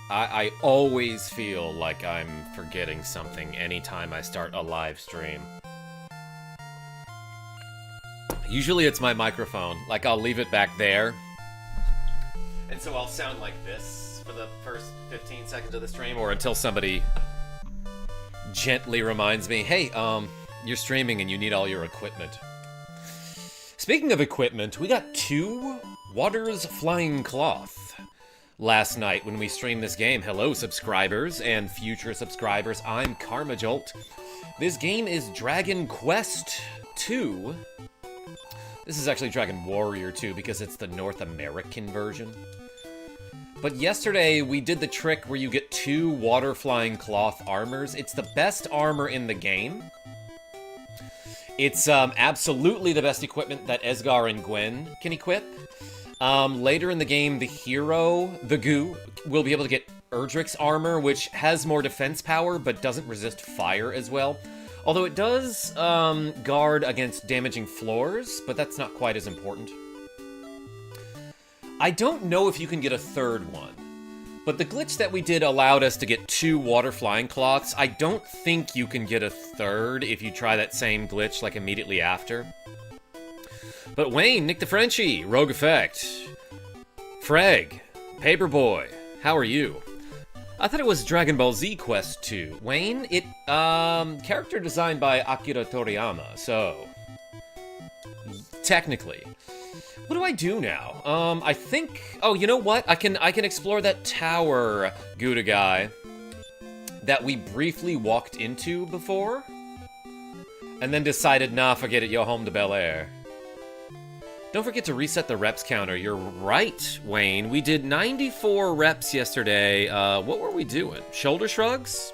I always feel like I'm forgetting something anytime I start a live stream. Usually it's my microphone. Like, I'll leave it back there. And so I'll sound like this for the first 15 seconds of the stream, or until somebody gently reminds me, hey, you're streaming and you need all your equipment. Speaking of equipment, we got 2 Waters Flying Cloth last night when we streamed this game. Hello, subscribers and future subscribers. I'm KarmaJolt. This game is Dragon Quest 2. This is actually Dragon Warrior 2 because it's the North American version. But yesterday we did the trick where you get 2 Water Flying Cloth armors. It's the best armor in the game. It's absolutely the best equipment that Esgar and Gwen can equip. Later in the game, the hero, the Goo, will be able to get Erdrick's armor, which has more defense power, but doesn't resist fire as well. Although it does guard against damaging floors, but that's not quite as important. I don't know if you can get a third one, but the glitch that we did allowed us to get 2 Water Flying Cloths. I don't think you can get a third if you try that same glitch, like, immediately after. But Wayne, Nick the Frenchie, Rogue Effect, Freg, Paperboy, how are you? I thought it was Dragon Ball Z Quest 2. Wayne, it, character designed by Akira Toriyama, so... technically. What do I do now? I think... oh, you know what? I can explore that tower, Gouda guy, that we briefly walked into before, and then decided, nah, forget it, yo, home to Bel Air. Don't forget to reset the reps counter. You're right, Wayne. We did 94 reps yesterday. What were we doing? Shoulder shrugs?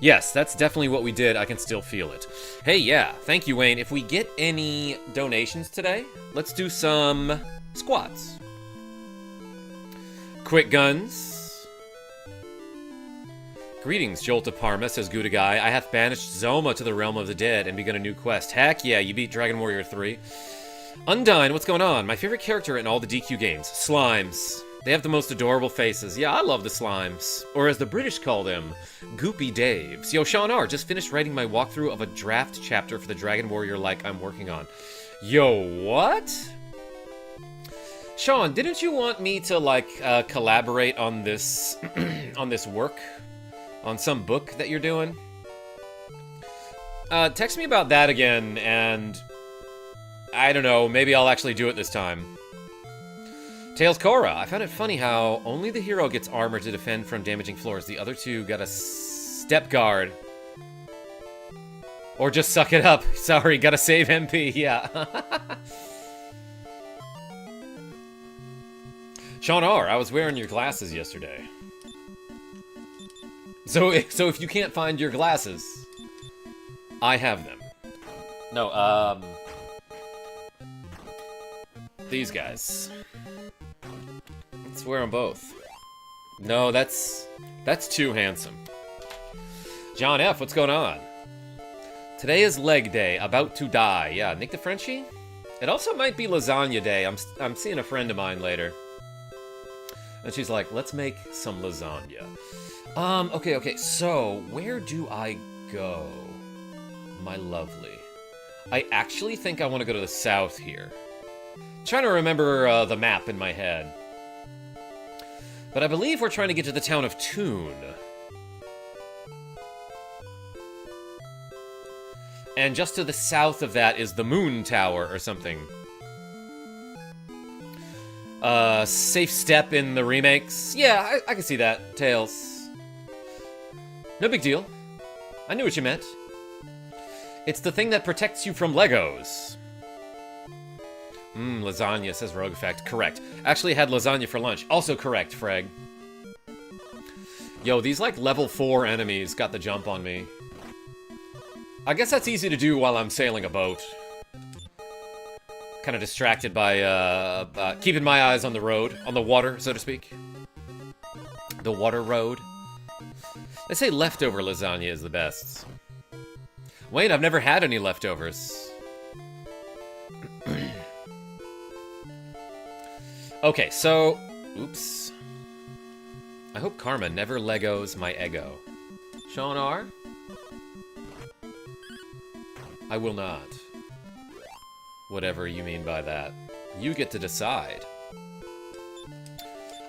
Yes, that's definitely what we did. I can still feel it. Hey, yeah. Thank you, Wayne. If we get any donations today, let's do some squats. Quick guns. Greetings, Jolt of Parma, says Gouda Guy. I have banished Zoma to the realm of the dead and begun a new quest. Heck yeah, you beat Dragon Warrior 3. Undyne, what's going on? My favorite character in all the DQ games. Slimes. They have the most adorable faces. Yeah, I love the Slimes. Or as the British call them, Goopy Daves. Yo, Sean R. just finished writing my walkthrough of a draft chapter for the Dragon Warrior like I'm working on. Yo, what? Sean, didn't you want me to, like, collaborate on this, on this work? On some book that you're doing? Text me about that again, and... I don't know, maybe I'll actually do it this time. Tails Korra, I found it funny how only the hero gets armor to defend from damaging floors. The other 2 got a step guard. Or just suck it up. Sorry, gotta save MP, yeah. Sean R, I was wearing your glasses yesterday. So if you can't find your glasses, I have them. No, these guys. Let's wear them both. No, that's too handsome. John F, what's going on? Today is leg day, about to die. Yeah, Nick the Frenchie? It also might be lasagna day. I'm seeing a friend of mine later. And she's like, let's make some lasagna. Okay, so where do I go? My lovely. I actually think I want to go to the south here. Trying to remember the map in my head. But I believe we're trying to get to the town of Toon. And just to the south of that is the Moon Tower or something. Safe step in the remakes. Yeah, I can see that, Tails. No big deal. I knew what you meant. It's the thing that protects you from Legos. Lasagna, says Rogue Effect. Correct. Actually had lasagna for lunch. Also correct, Freg. Yo, these, like, level 4 enemies got the jump on me. I guess that's easy to do while I'm sailing a boat. Kind of distracted by, keeping my eyes on the road. On the water, so to speak. The water road. They say leftover lasagna is the best. Wayne, I've never had any leftovers. Okay, so... oops. I hope karma never Legos my ego. Sean R? I will not. Whatever you mean by that. You get to decide.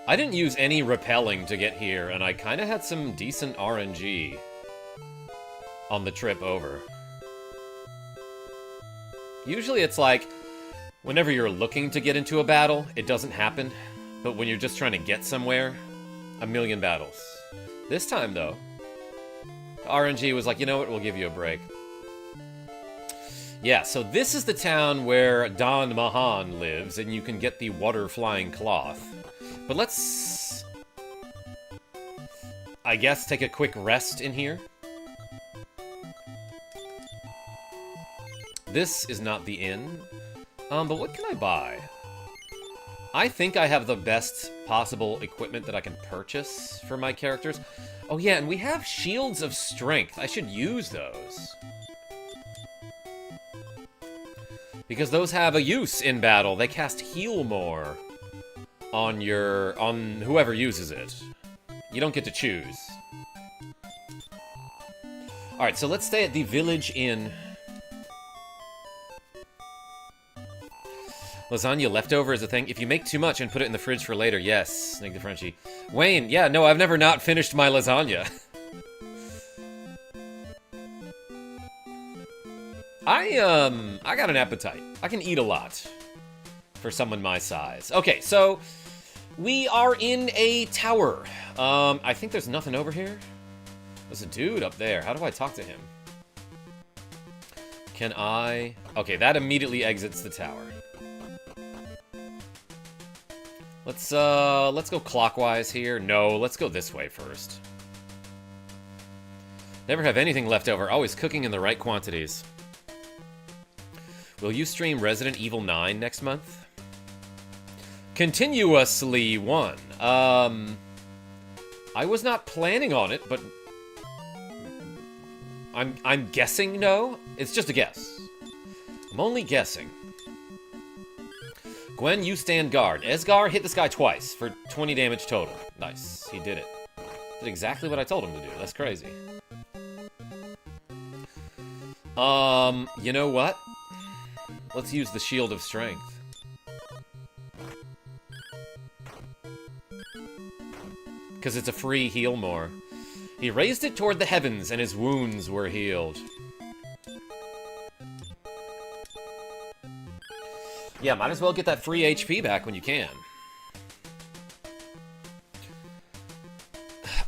I didn't use any repelling to get here, and I kind of had some decent RNG on the trip over. Usually it's like, whenever you're looking to get into a battle, it doesn't happen. But when you're just trying to get somewhere, a million battles. This time, though, the RNG was like, you know what, we'll give you a break. Yeah, so this is the town where Don Mahan lives, and you can get the water-flying cloth. But let's, I guess, take a quick rest in here. This is not the inn. But what can I buy? I think I have the best possible equipment that I can purchase for my characters. Oh yeah, and we have shields of strength. I should use those. Because those have a use in battle. They cast heal more on whoever uses it. You don't get to choose. Alright, so let's stay at the Village Inn. Lasagna leftover is a thing. If you make too much and put it in the fridge for later, yes. Snake the Frenchie. Wayne, yeah, no, I've never not finished my lasagna. I got an appetite. I can eat a lot for someone my size. Okay, so we are in a tower. I think there's nothing over here. There's a dude up there. How do I talk to him? Can I? Okay, that immediately exits the tower. Let's go clockwise here. No, let's go this way first. Never have anything left over. Always cooking in the right quantities. Will you stream Resident Evil 9 next month? Continuously one. I was not planning on it, but I'm guessing no. It's just a guess. I'm only guessing. Gwen, you stand guard. Esgar hit this guy twice for 20 damage total. Nice. He did it. Did exactly what I told him to do. That's crazy. You know what? Let's use the Shield of Strength. Because it's a free heal more. He raised it toward the heavens, and his wounds were healed. Yeah, might as well get that free HP back when you can.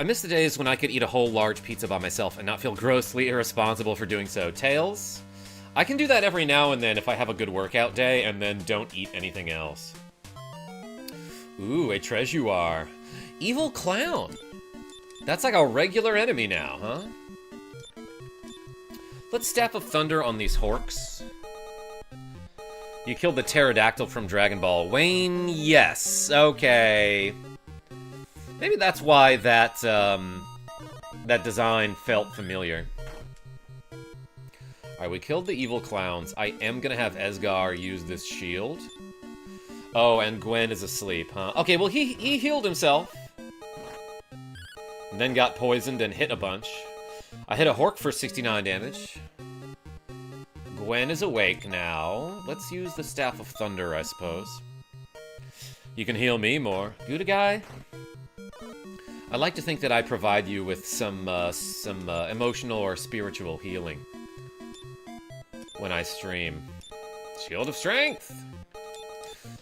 I miss the days when I could eat a whole large pizza by myself and not feel grossly irresponsible for doing so. Tails? I can do that every now and then if I have a good workout day and then don't eat anything else. Ooh, a Treasuar. Evil Clown. That's like a regular enemy now, huh? Let's Staff of Thunder on these Horks. You killed the pterodactyl from Dragon Ball. Wayne, yes. Okay. Maybe that's why that, that design felt familiar. Alright, we killed the evil clowns. I am gonna have Esgar use this shield. Oh, and Gwen is asleep, huh? Okay, well, he healed himself. And then got poisoned and hit a bunch. I hit a Hork for 69 damage. Gwen is awake now. Let's use the Staff of Thunder, I suppose. You can heal me more. Gouda guy? I like to think that I provide you with some emotional or spiritual healing when I stream. Shield of Strength!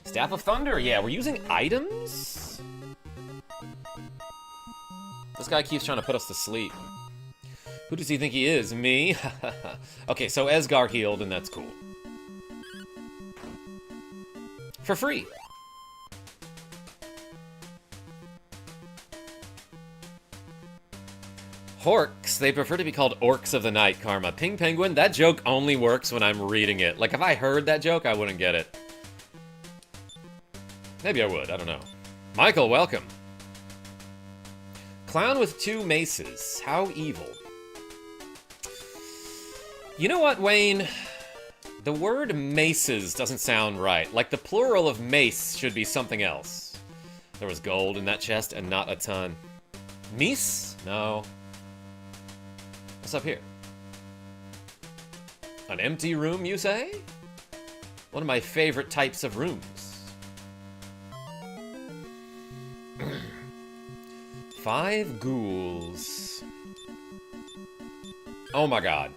Staff of Thunder, yeah, we're using items? This guy keeps trying to put us to sleep. Who does he think he is? Me? Okay, so Esgar healed, and that's cool. For free. Horks, they prefer to be called Orcs of the Night, Karma. Ping Penguin, that joke only works when I'm reading it. Like, if I heard that joke, I wouldn't get it. Maybe I would, I don't know. Michael, welcome. Clown with 2 maces. How evil. You know what, Wayne? The word maces doesn't sound right. Like, the plural of mace should be something else. There was gold in that chest and not a ton. Mies? No. What's up here? An empty room, you say? One of my favorite types of rooms. 5 ghouls. Oh my god.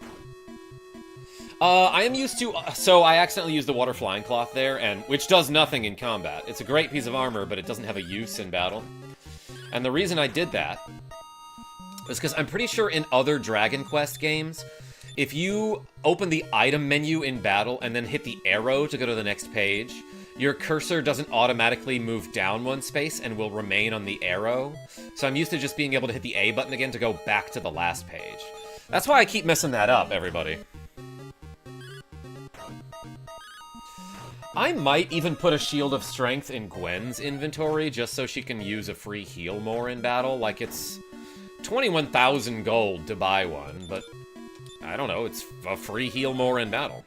I am used to... so I accidentally used the water flying cloth there, and which does nothing in combat. It's a great piece of armor, but it doesn't have a use in battle. And the reason I did that is because I'm pretty sure in other Dragon Quest games, if you open the item menu in battle and then hit the arrow to go to the next page, your cursor doesn't automatically move down 1 space and will remain on the arrow. So I'm used to just being able to hit the A button again to go back to the last page. That's why I keep messing that up, everybody. I might even put a Shield of Strength in Gwen's inventory just so she can use a free heal more in battle. Like, it's 21,000 gold to buy one, but I don't know, it's a free heal more in battle.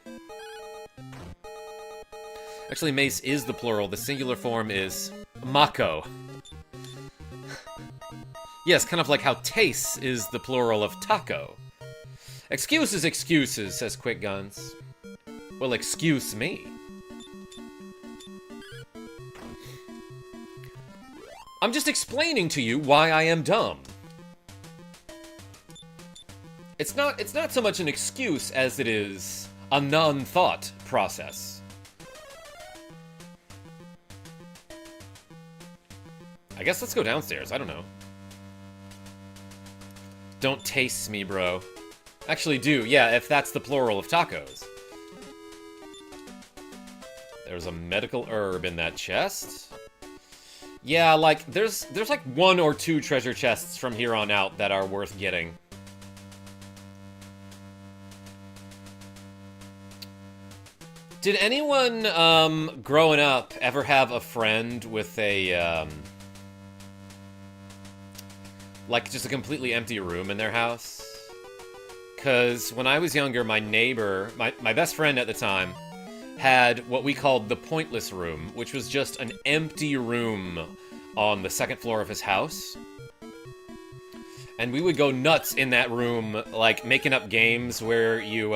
Actually, mace is the plural. The singular form is mako. Yes, kind of like how tace is the plural of taco. Excuses, excuses, says Quick Guns. Well, excuse me. I'm just explaining to you why I am dumb. It's not so much an excuse as it is a non-thought process. I guess let's go downstairs, I don't know. Don't taste me, bro. Actually do, yeah, if that's the plural of tacos. There's a medical herb in that chest. Yeah, like, there's like 1 or 2 treasure chests from here on out that are worth getting. Did anyone, growing up, ever have a friend with a, like, just a completely empty room in their house? Because when I was younger, my neighbor, my best friend at the time, had what we called the pointless room, which was just an empty room on the 2nd floor of his house. And we would go nuts in that room, like, making up games where you,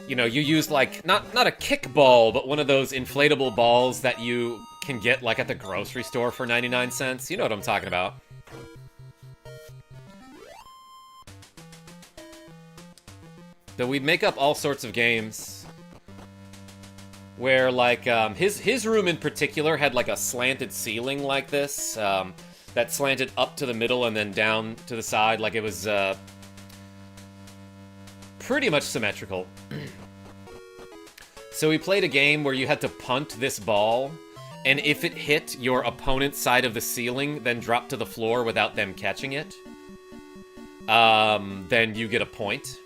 you know, you used, like, not a kickball, but one of those inflatable balls that you can get, like, at the grocery store for 99 cents. You know what I'm talking about. So we'd make up all sorts of games where, like, his room in particular had, like, a slanted ceiling like this, that slanted up to the middle and then down to the side, like it was, pretty much symmetrical. So we played a game where you had to punt this ball, and if it hit your opponent's side of the ceiling, then dropped to the floor without them catching it, then you get a point.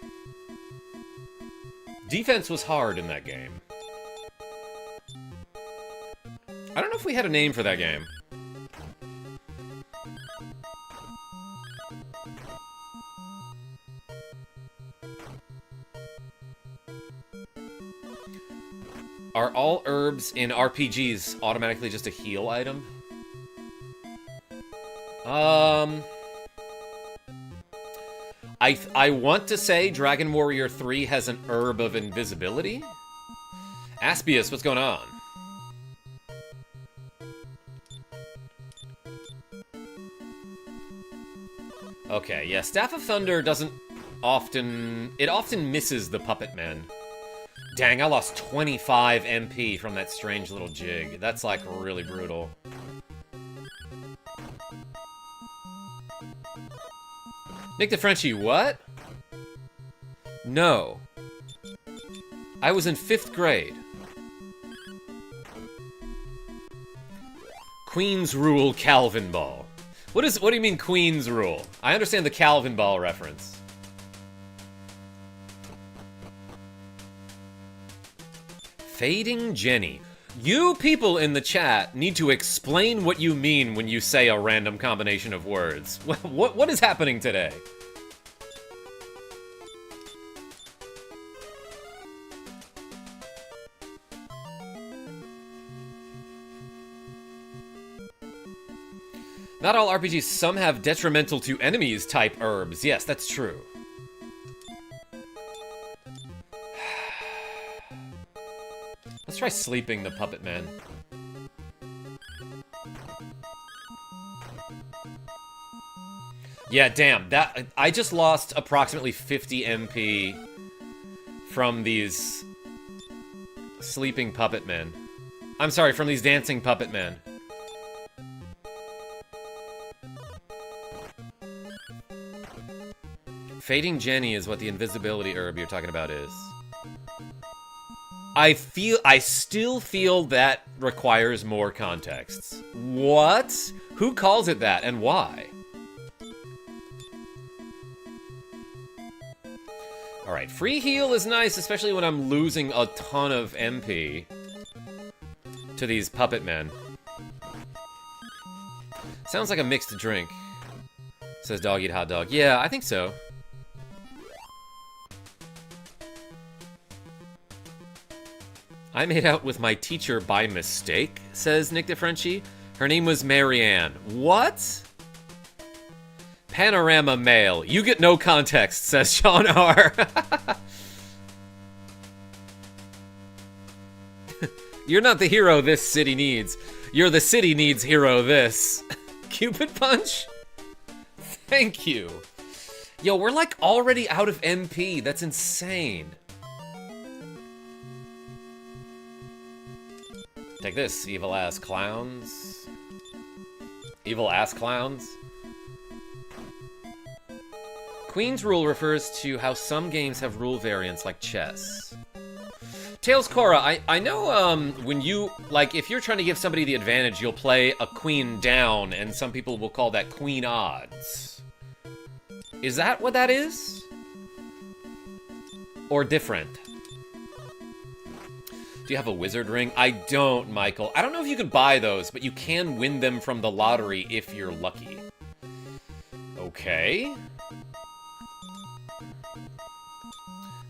Defense was hard in that game. I don't know if we had a name for that game. Are all herbs in RPGs automatically just a heal item? I want to say Dragon Warrior 3 has an herb of invisibility? Aspius, what's going on? Okay, yeah, Staff of Thunder doesn't often... It often misses the puppet men. Dang, I lost 25 MP from that strange little jig. That's, like, really brutal. Nick the Frenchie, what? No. I was in 5th grade. Queen's Rule Calvin Ball. What do you mean Queen's Rule? I understand the Calvin Ball reference. Fading Jenny. You people in the chat need to explain what you mean when you say a random combination of words. What is happening today? Not all RPGs, some have detrimental to enemies type herbs. Yes, that's true. Let's try sleeping the Puppet Man. Yeah, damn. That I just lost approximately 50 MP from these sleeping puppet men. I'm sorry, from these dancing puppet men. Fading Jenny is what the invisibility herb you're talking about is. I still feel that requires more contexts. What? Who calls it that and why? Alright, free heal is nice, especially when I'm losing a ton of MP to these puppet men. Sounds like a mixed drink, says Dog Eat Hot Dog. Yeah, I think so. I made out with my teacher by mistake, says Nick DeFrenchie. Her name was Marianne. What? Panorama male. You get no context, says Sean R. You're not the hero this city needs. You're the city needs hero this. Cupid punch? Thank you. Yo, we're like already out of MP. That's insane. Take this, evil ass clowns. Evil ass clowns. Queen's rule refers to how some games have rule variants like chess. Tails Cora, I know when you, like, if you're trying to give somebody the advantage, you'll play a queen down, and some people will call that queen odds. Is that what that is? Or different? Do you have a wizard ring? I don't, Michael. I don't know if you can buy those, but you can win them from the lottery if you're lucky. Okay.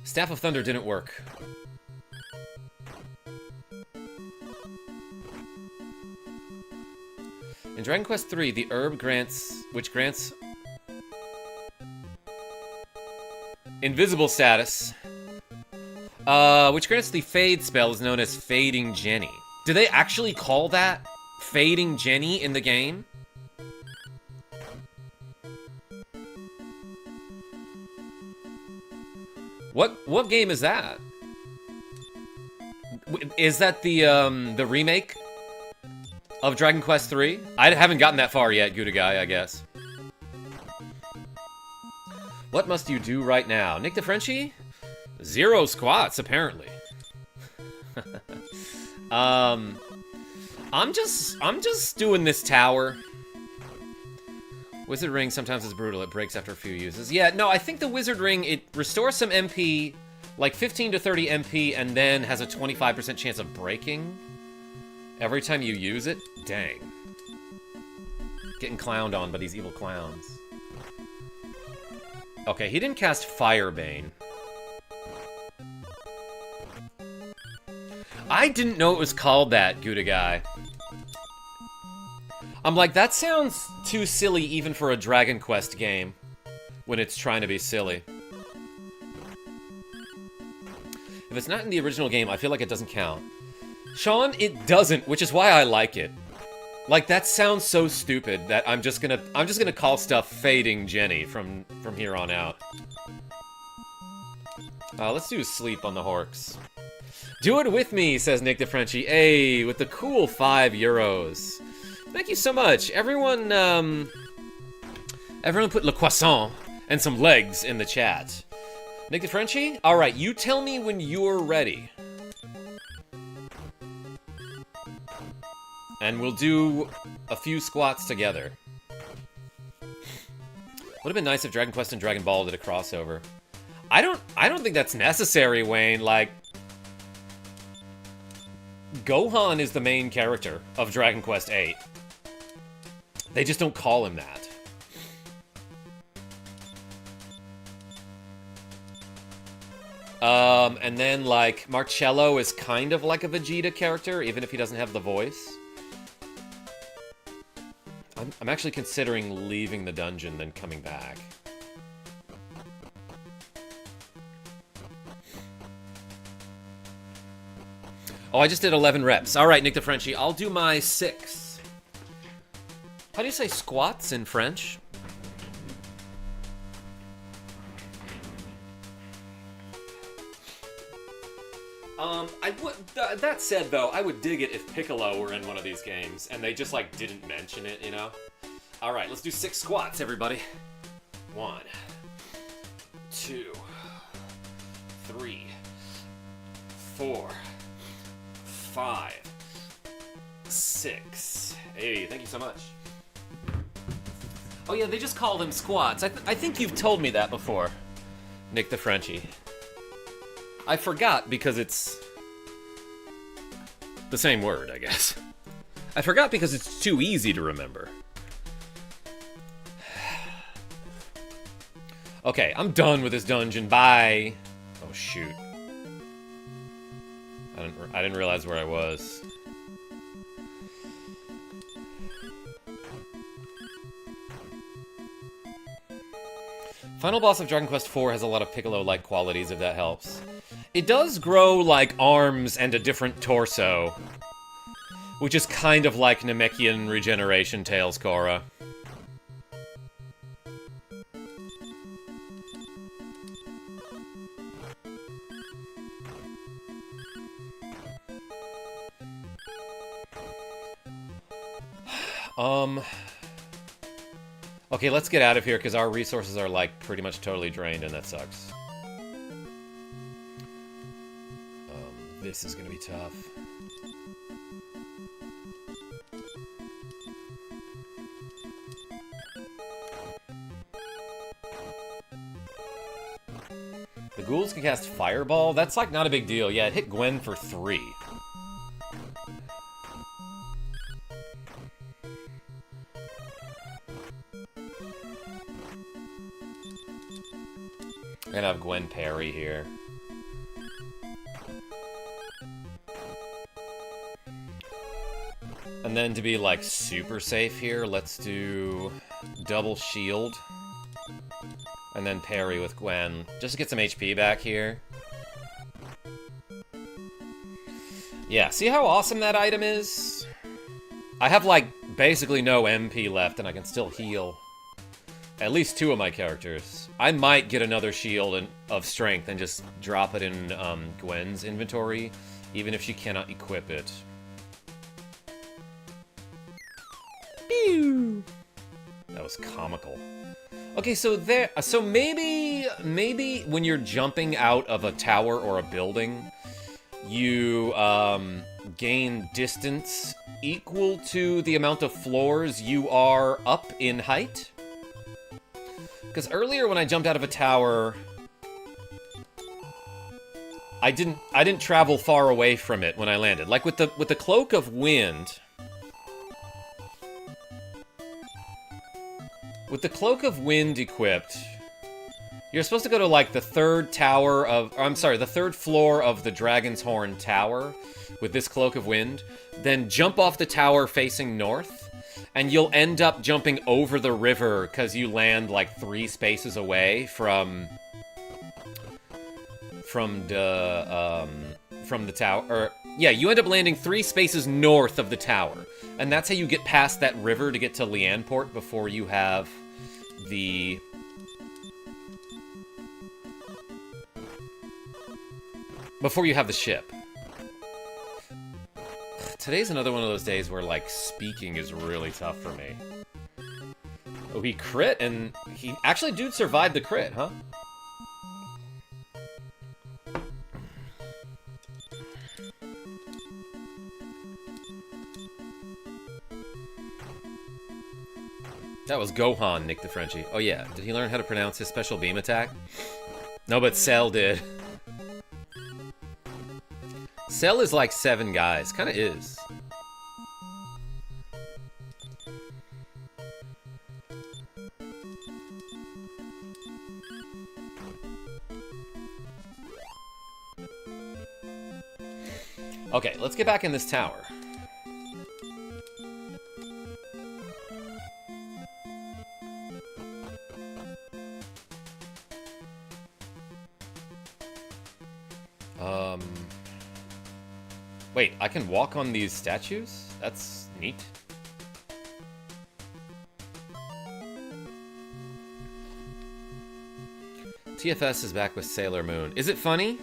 Staff of Thunder didn't work. In Dragon Quest III, the herb grants, which grants invisible status, which grants the Fade spell, is known as Fading Jenny. Do they actually call that Fading Jenny in the game? What game is that? Is that the remake of Dragon Quest III? I haven't gotten that far yet, Gouda Guy, I guess. What must you do right now? Nick DeFrenchie? 0 squats, apparently. I'm just doing this tower. Wizard Ring sometimes is brutal. It breaks after a few uses. Yeah, no, I think the Wizard Ring, it restores some MP, like 15 to 30 MP, and then has a 25% chance of breaking every time you use it. Dang. Getting clowned on by these evil clowns. Okay, he didn't cast Firebane. I didn't know it was called that, Gouda Guy. I'm like, that sounds too silly even for a Dragon Quest game when it's trying to be silly. If it's not in the original game, I feel like it doesn't count. Sean, it doesn't, which is why I like it. Like, that sounds so stupid that I'm just gonna call stuff Fading Jenny from here on out. Let's do Sleep on the Horks. Do it with me, says Nick DeFrenchie. Hey, with the cool €5. Thank you so much. Everyone put Le Croissant and some legs in the chat. Nick DeFrenchie? Alright, you tell me when you're ready. And we'll do a few squats together. Would have been nice if Dragon Quest and Dragon Ball did a crossover. I don't think that's necessary, Wayne. Like, Gohan is the main character of Dragon Quest VIII. They just don't call him that. And then, like, Marcello is kind of like a Vegeta character, even if he doesn't have the voice. I'm actually considering leaving the dungeon, then coming back. Oh, I just did 11 reps. All right, Nick the Frenchie, I'll do my 6. How do you say squats in French? That said, though, I would dig it if Piccolo were in one of these games, and they just, like, didn't mention it, you know? All right, let's do 6 squats, everybody. 1, 2, 3, 4, 5, 6. Hey, thank you so much. Oh yeah, they just call them squats. I think you've told me that before, Nick the Frenchie. I forgot because it's the same word, I guess. I forgot because it's too easy to remember. Okay, I'm done with this dungeon. Bye. Oh shoot. I didn't realize where I was. Final boss of Dragon Quest IV has a lot of Piccolo-like qualities, if that helps. It does grow, like, arms and a different torso, which is kind of like Namekian regeneration Tails Korra. Okay, let's get out of here, because our resources are, like, pretty much totally drained, and that sucks. This is gonna be tough. The ghouls can cast Fireball? That's, like, not a big deal. Yeah, it hit Gwen for 3. And I have Gwen parry here. And then to be, like, super safe here, let's do double shield. And then parry with Gwen, just to get some HP back here. Yeah, see how awesome that item is? I have, like, basically no MP left, and I can still heal at least 2 of my characters. I might get another shield of strength and just drop it in Gwen's inventory, even if she cannot equip it. Pew! That was comical. Okay, so maybe when you're jumping out of a tower or a building, you gain distance equal to the amount of floors you are up in height. Because earlier when I jumped out of a tower, I didn't travel far away from it when I landed. Like with the Cloak of Wind. With the Cloak of Wind equipped, you're supposed to go to like the third floor of the Dragon's Horn Tower with this Cloak of Wind, then jump off the tower facing north. And you'll end up jumping over the river because you land like 3 spaces away from the tower. Or yeah, you end up landing 3 spaces north of the tower, and that's how you get past that river to get to Lianport before you have the ship. Today's another one of those days where, like, speaking is really tough for me. Oh, he crit, and he... Actually, dude survived the crit, huh? That was Gohan, Nick the Frenchie. Oh, yeah. Did he learn how to pronounce his special beam attack? No, but Cell did. Cell is like 7 guys. Kinda is. Okay, let's get back in this tower. Wait, I can walk on these statues? That's neat. TFS is back with Sailor Moon. Is it funny?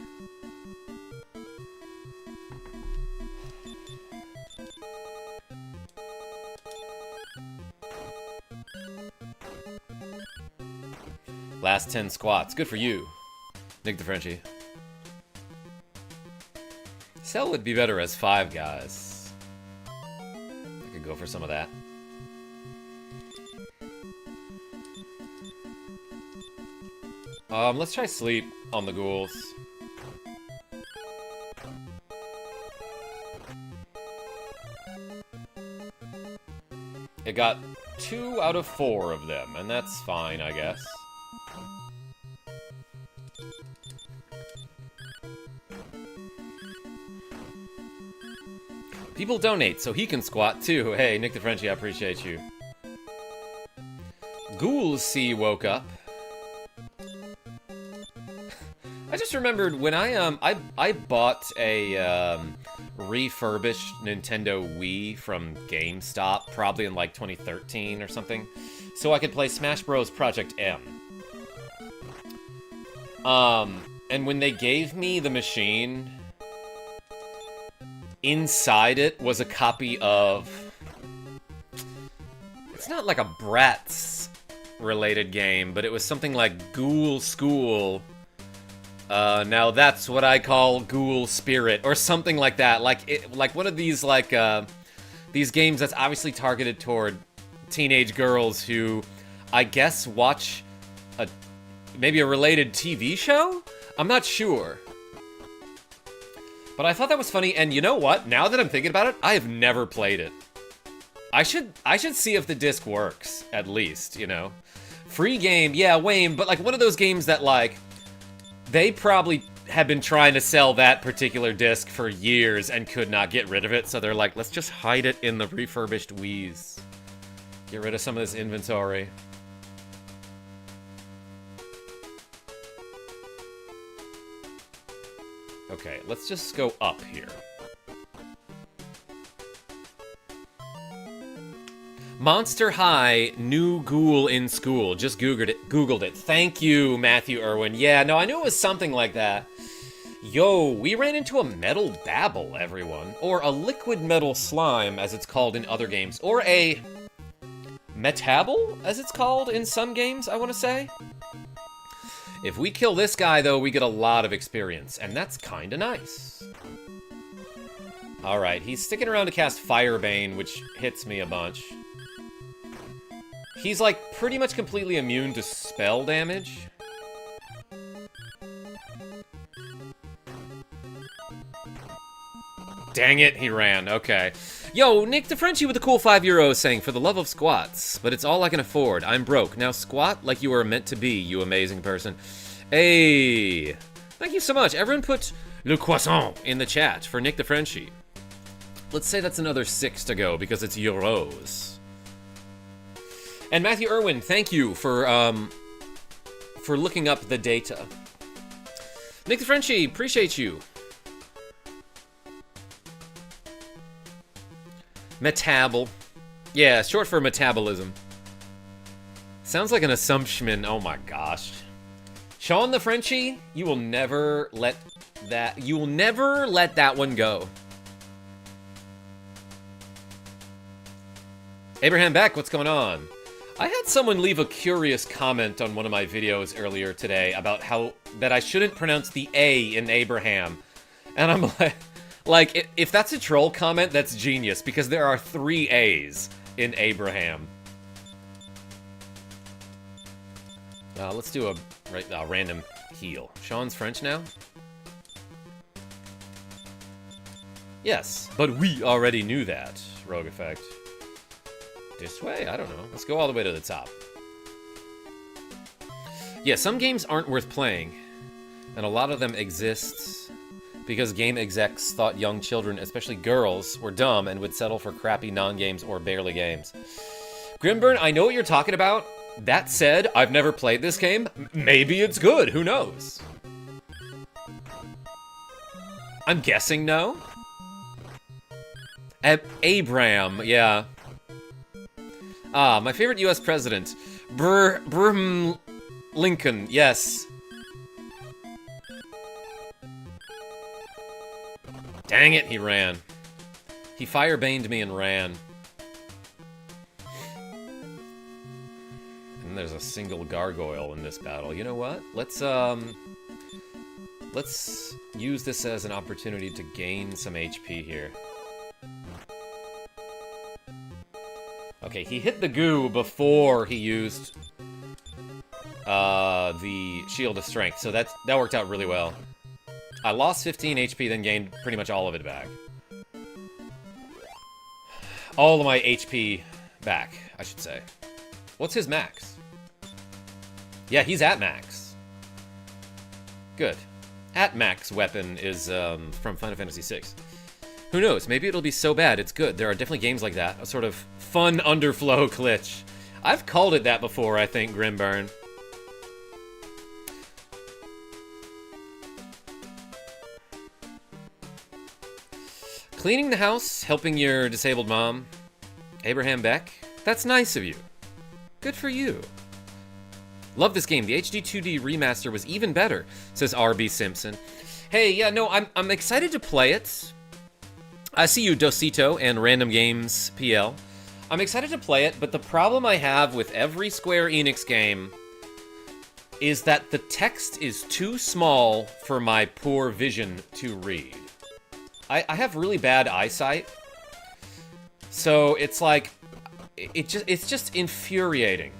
Last 10 squats. Good for you, Nick the Frenchie. Cell would be better as 5 guys. I could go for some of that. Let's try sleep on the ghouls. It got 2 out of 4 of them, and that's fine, I guess. People donate so he can squat too. Hey, Nick the Frenchie, I appreciate you. Ghouls C woke up. I just remembered when I bought a refurbished Nintendo Wii from GameStop, probably in like 2013 or something, so I could play Smash Bros. Project M. And when they gave me the machine, inside it was a copy of... It's not like a Bratz-related game, but it was something like Ghoul School. Now that's what I call Ghoul Spirit, or something like that. Like one of these, these games that's obviously targeted toward teenage girls who, I guess, watch maybe a related TV show? I'm not sure. But I thought that was funny, and you know what? Now that I'm thinking about it, I have never played it. I should see if the disc works, at least, you know? Free game, yeah, Wayne, but like one of those games that, like, they probably have been trying to sell that particular disc for years and could not get rid of it, so they're like, let's just hide it in the refurbished Wiis. Get rid of some of this inventory. Okay, let's just go up here. Monster High, new ghoul in school. Just Googled it. Thank you, Matthew Irwin. Yeah, no, I knew it was something like that. Yo, we ran into a metal babble, everyone. Or a liquid metal slime, as it's called in other games. Or a metabble, as it's called in some games, I want to say. If we kill this guy, though, we get a lot of experience, and that's kinda nice. Alright, he's sticking around to cast Firebane, which hits me a bunch. He's, like, pretty much completely immune to spell damage. Dang it, he ran. Okay. Yo, Nick the Frenchie with the cool €5 saying, for the love of squats, but it's all I can afford. I'm broke. Now squat like you are meant to be, you amazing person. Hey, thank you so much. Everyone put le croissant in the chat for Nick the Frenchie. Let's say that's another 6 to go because it's euros. And Matthew Irwin, thank you for looking up the data. Nick the Frenchie, appreciate you. Metabol. Yeah, short for metabolism. Sounds like an assumption. Oh my gosh. Sean the Frenchie, you will never let that one go. Abraham Beck, what's going on? I had someone leave a curious comment on one of my videos earlier today about how that I shouldn't pronounce the A in Abraham. And I'm like, if that's a troll comment, that's genius, because there are 3 A's in Abraham. Let's do a random heal. Sean's French now? Yes, but we already knew that, Rogue Effect. This way? I don't know. Let's go all the way to the top. Yeah, some games aren't worth playing, and a lot of them exist because game execs thought young children, especially girls, were dumb and would settle for crappy non-games or barely games. Grimburn, I know what you're talking about. That said, I've never played this game. Maybe it's good, who knows? I'm guessing no. Abram, yeah. Ah, my favorite U.S. president. Lincoln, yes. Dang it, he ran. He firebaned me and ran. And there's a single gargoyle in this battle. You know what? Let's use this as an opportunity to gain some HP here. Okay, he hit the goo before he used the Shield of Strength, so that worked out really well. I lost 15 HP, then gained pretty much all of it back. All of my HP back, I should say. What's his max? Yeah, he's at max. Good. At max weapon is from Final Fantasy VI. Who knows? Maybe it'll be so bad it's good. There are definitely games like that. A sort of fun underflow glitch. I've called it that before, I think, Grimburn. Cleaning the house, helping your disabled mom. Abraham Beck? That's nice of you. Good for you. Love this game. The HD 2D remaster was even better, says RB Simpson. Hey, yeah, no, I'm excited to play it. I see you, Dosito and Random Games PL. I'm excited to play it, but the problem I have with every Square Enix game is that the text is too small for my poor vision to read. I have really bad eyesight, so it's like, it's just infuriating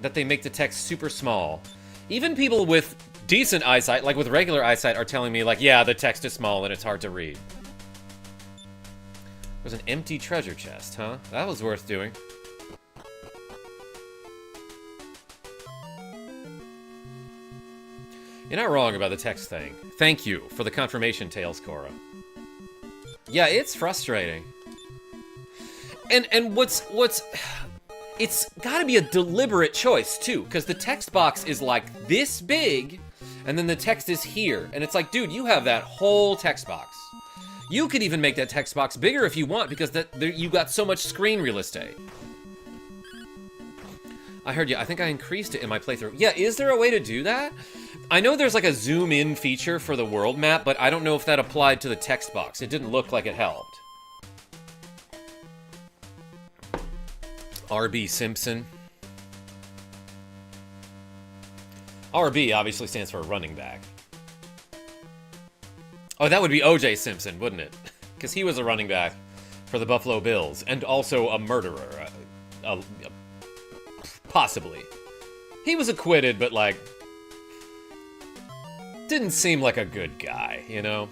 that they make the text super small. Even people with decent eyesight, like with regular eyesight, are telling me, like, yeah, the text is small and it's hard to read. There's an empty treasure chest, huh? That was worth doing. You're not wrong about the text thing. Thank you for the confirmation, Tails Cora. Yeah, it's frustrating. And what's it's gotta be a deliberate choice too, because the text box is like this big, and then the text is here, and it's like, dude, you have that whole text box. You could even make that text box bigger if you want, because you got so much screen real estate. I heard you. I think I increased it in my playthrough. Yeah, is there a way to do that? I know there's like a zoom in feature for the world map, but I don't know if that applied to the text box. It didn't look like it helped. RB Simpson. RB obviously stands for running back. Oh, that would be O.J. Simpson, wouldn't it? Because he was a running back for the Buffalo Bills, and also a murderer. Possibly. He was acquitted, but, like, didn't seem like a good guy, you know?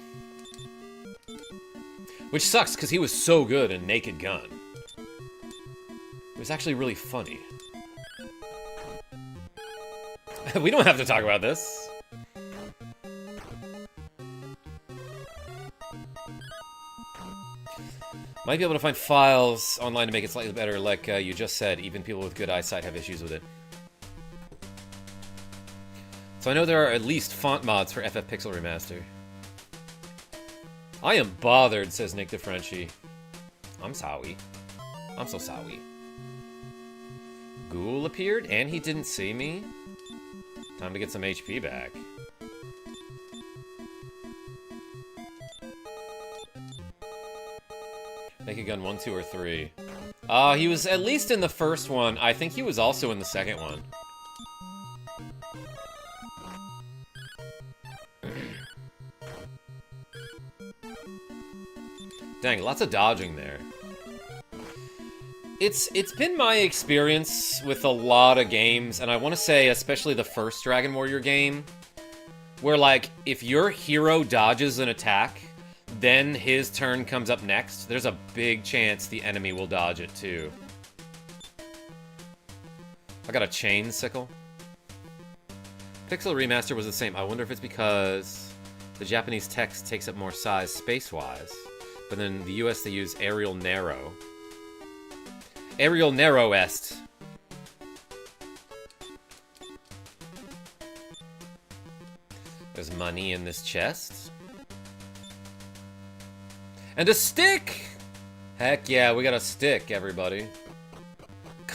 Which sucks, because he was so good in Naked Gun. It was actually really funny. We don't have to talk about this. Might be able to find files online to make it slightly better, like you just said. Even people with good eyesight have issues with it. So I know there are at least font mods for FF Pixel Remaster. I am bothered, says Nick the Frenchie. I'm sorry. I'm so sorry. Ghoul appeared, and he didn't see me? Time to get some HP back. Naked Gun 1, 2, or 3. He was at least in the first one. I think he was also in the second one. Dang, lots of dodging there. It's been my experience with a lot of games, and I want to say especially the first Dragon Warrior game, where, like, if your hero dodges an attack, then his turn comes up next, there's a big chance the enemy will dodge it too. I got a chain sickle. Pixel Remaster was the same. I wonder if it's because the Japanese text takes up more size space-wise, but then the US they use Arial Narrow. Arial Narrow est. There's money in this chest. And a stick! Heck yeah, we got a stick, everybody.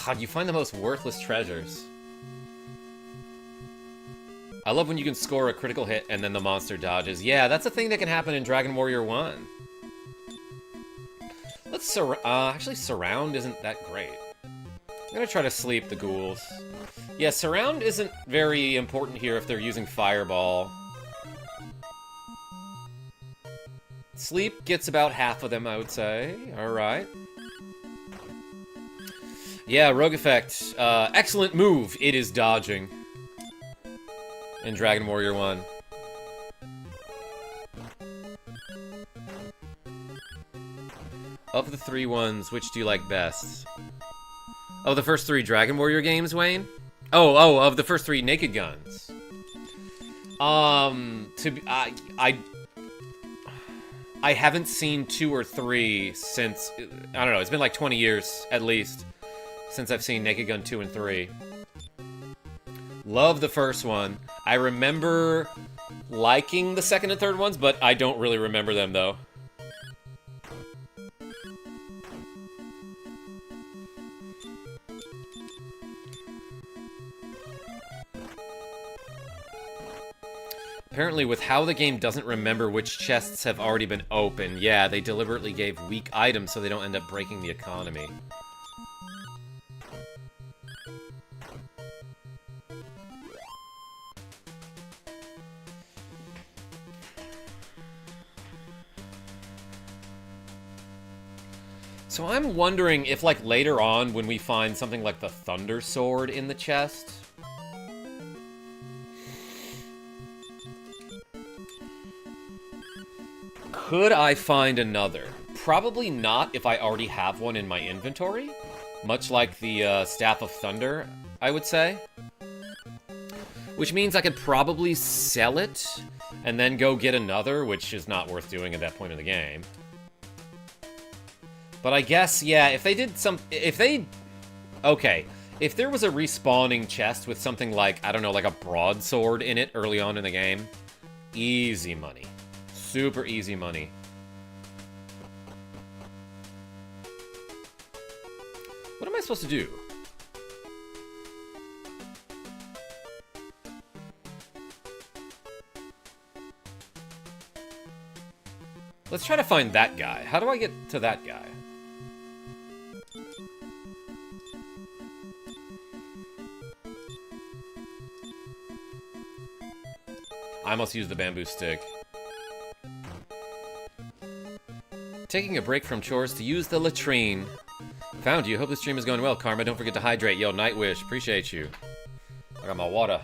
God, you find the most worthless treasures. I love when you can score a critical hit and then the monster dodges. Yeah, that's a thing that can happen in Dragon Warrior 1. Let's actually, surround isn't that great. I'm gonna try to sleep the ghouls. Yeah, surround isn't very important here if they're using fireball. Sleep gets about half of them, I would say. Alright. Yeah, rogue effect. Excellent move. It is dodging. In Dragon Warrior 1. Of the 3 ones, which do you like best? Oh, the first 3 Dragon Warrior games, Wayne? Oh, of the first 3 Naked Guns. I haven't seen 2 or 3 since, I don't know, it's been like 20 years, at least, since I've seen Naked Gun 2 and 3. Love the first one. I remember liking the second and third ones, but I don't really remember them, though. Apparently, with how the game doesn't remember which chests have already been opened, yeah, they deliberately gave weak items so they don't end up breaking the economy. So I'm wondering if, like, later on, when we find something like the Thunder Sword in the chest... Could I find another? Probably not if I already have one in my inventory. Much like the Staff of Thunder, I would say. Which means I could probably sell it, and then go get another, which is not worth doing at that point in the game. But I guess, yeah, if they did some... Okay, if there was a respawning chest with something like, I don't know, like a broadsword in it early on in the game, easy money. Super easy money. What am I supposed to do? Let's try to find that guy. How do I get to that guy? I must use the bamboo stick. Taking a break from chores to use the latrine. Found you. Hope the stream is going well, Karma. Don't forget to hydrate. Yo, Nightwish. Appreciate you. I got my water.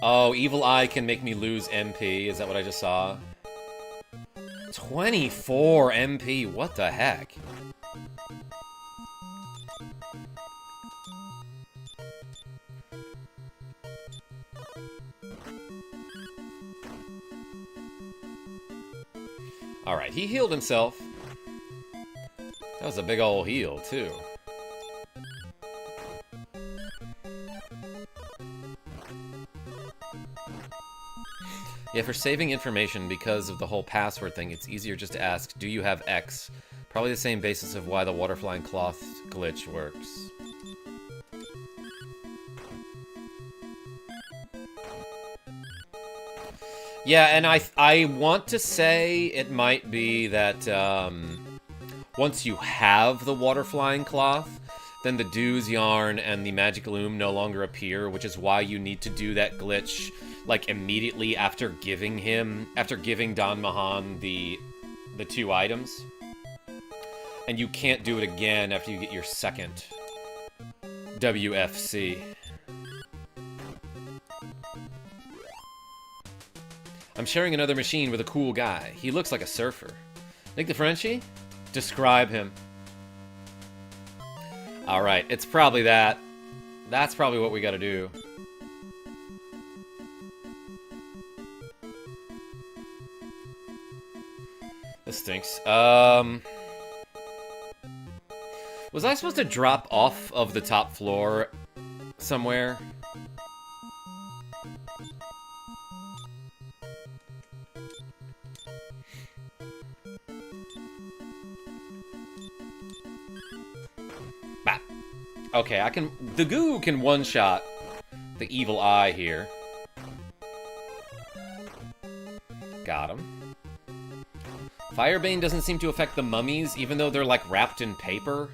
Oh, Evil Eye can make me lose MP. Is that what I just saw? 24 MP. What the heck? Alright, he healed himself. That was a big ol' heal, too. Yeah, for saving information, because of the whole password thing, it's easier just to ask, do you have X? Probably the same basis of why the water flying cloth glitch works. Yeah, and I want to say it might be that once you have the water flying cloth, then the Dew's Yarn and the Magic Loom no longer appear, which is why you need to do that glitch like immediately after giving Don Mahan the 2 items. And you can't do it again after you get your second WFC. I'm sharing another machine with a cool guy. He looks like a surfer. Nick the Frenchie? Describe him. Alright, it's probably that. That's probably what we gotta do. This stinks. Was I supposed to drop off of the top floor somewhere? Okay, I can... The goo can one-shot the evil eye here. Got him. Firebane doesn't seem to affect the mummies, even though they're, like, wrapped in paper.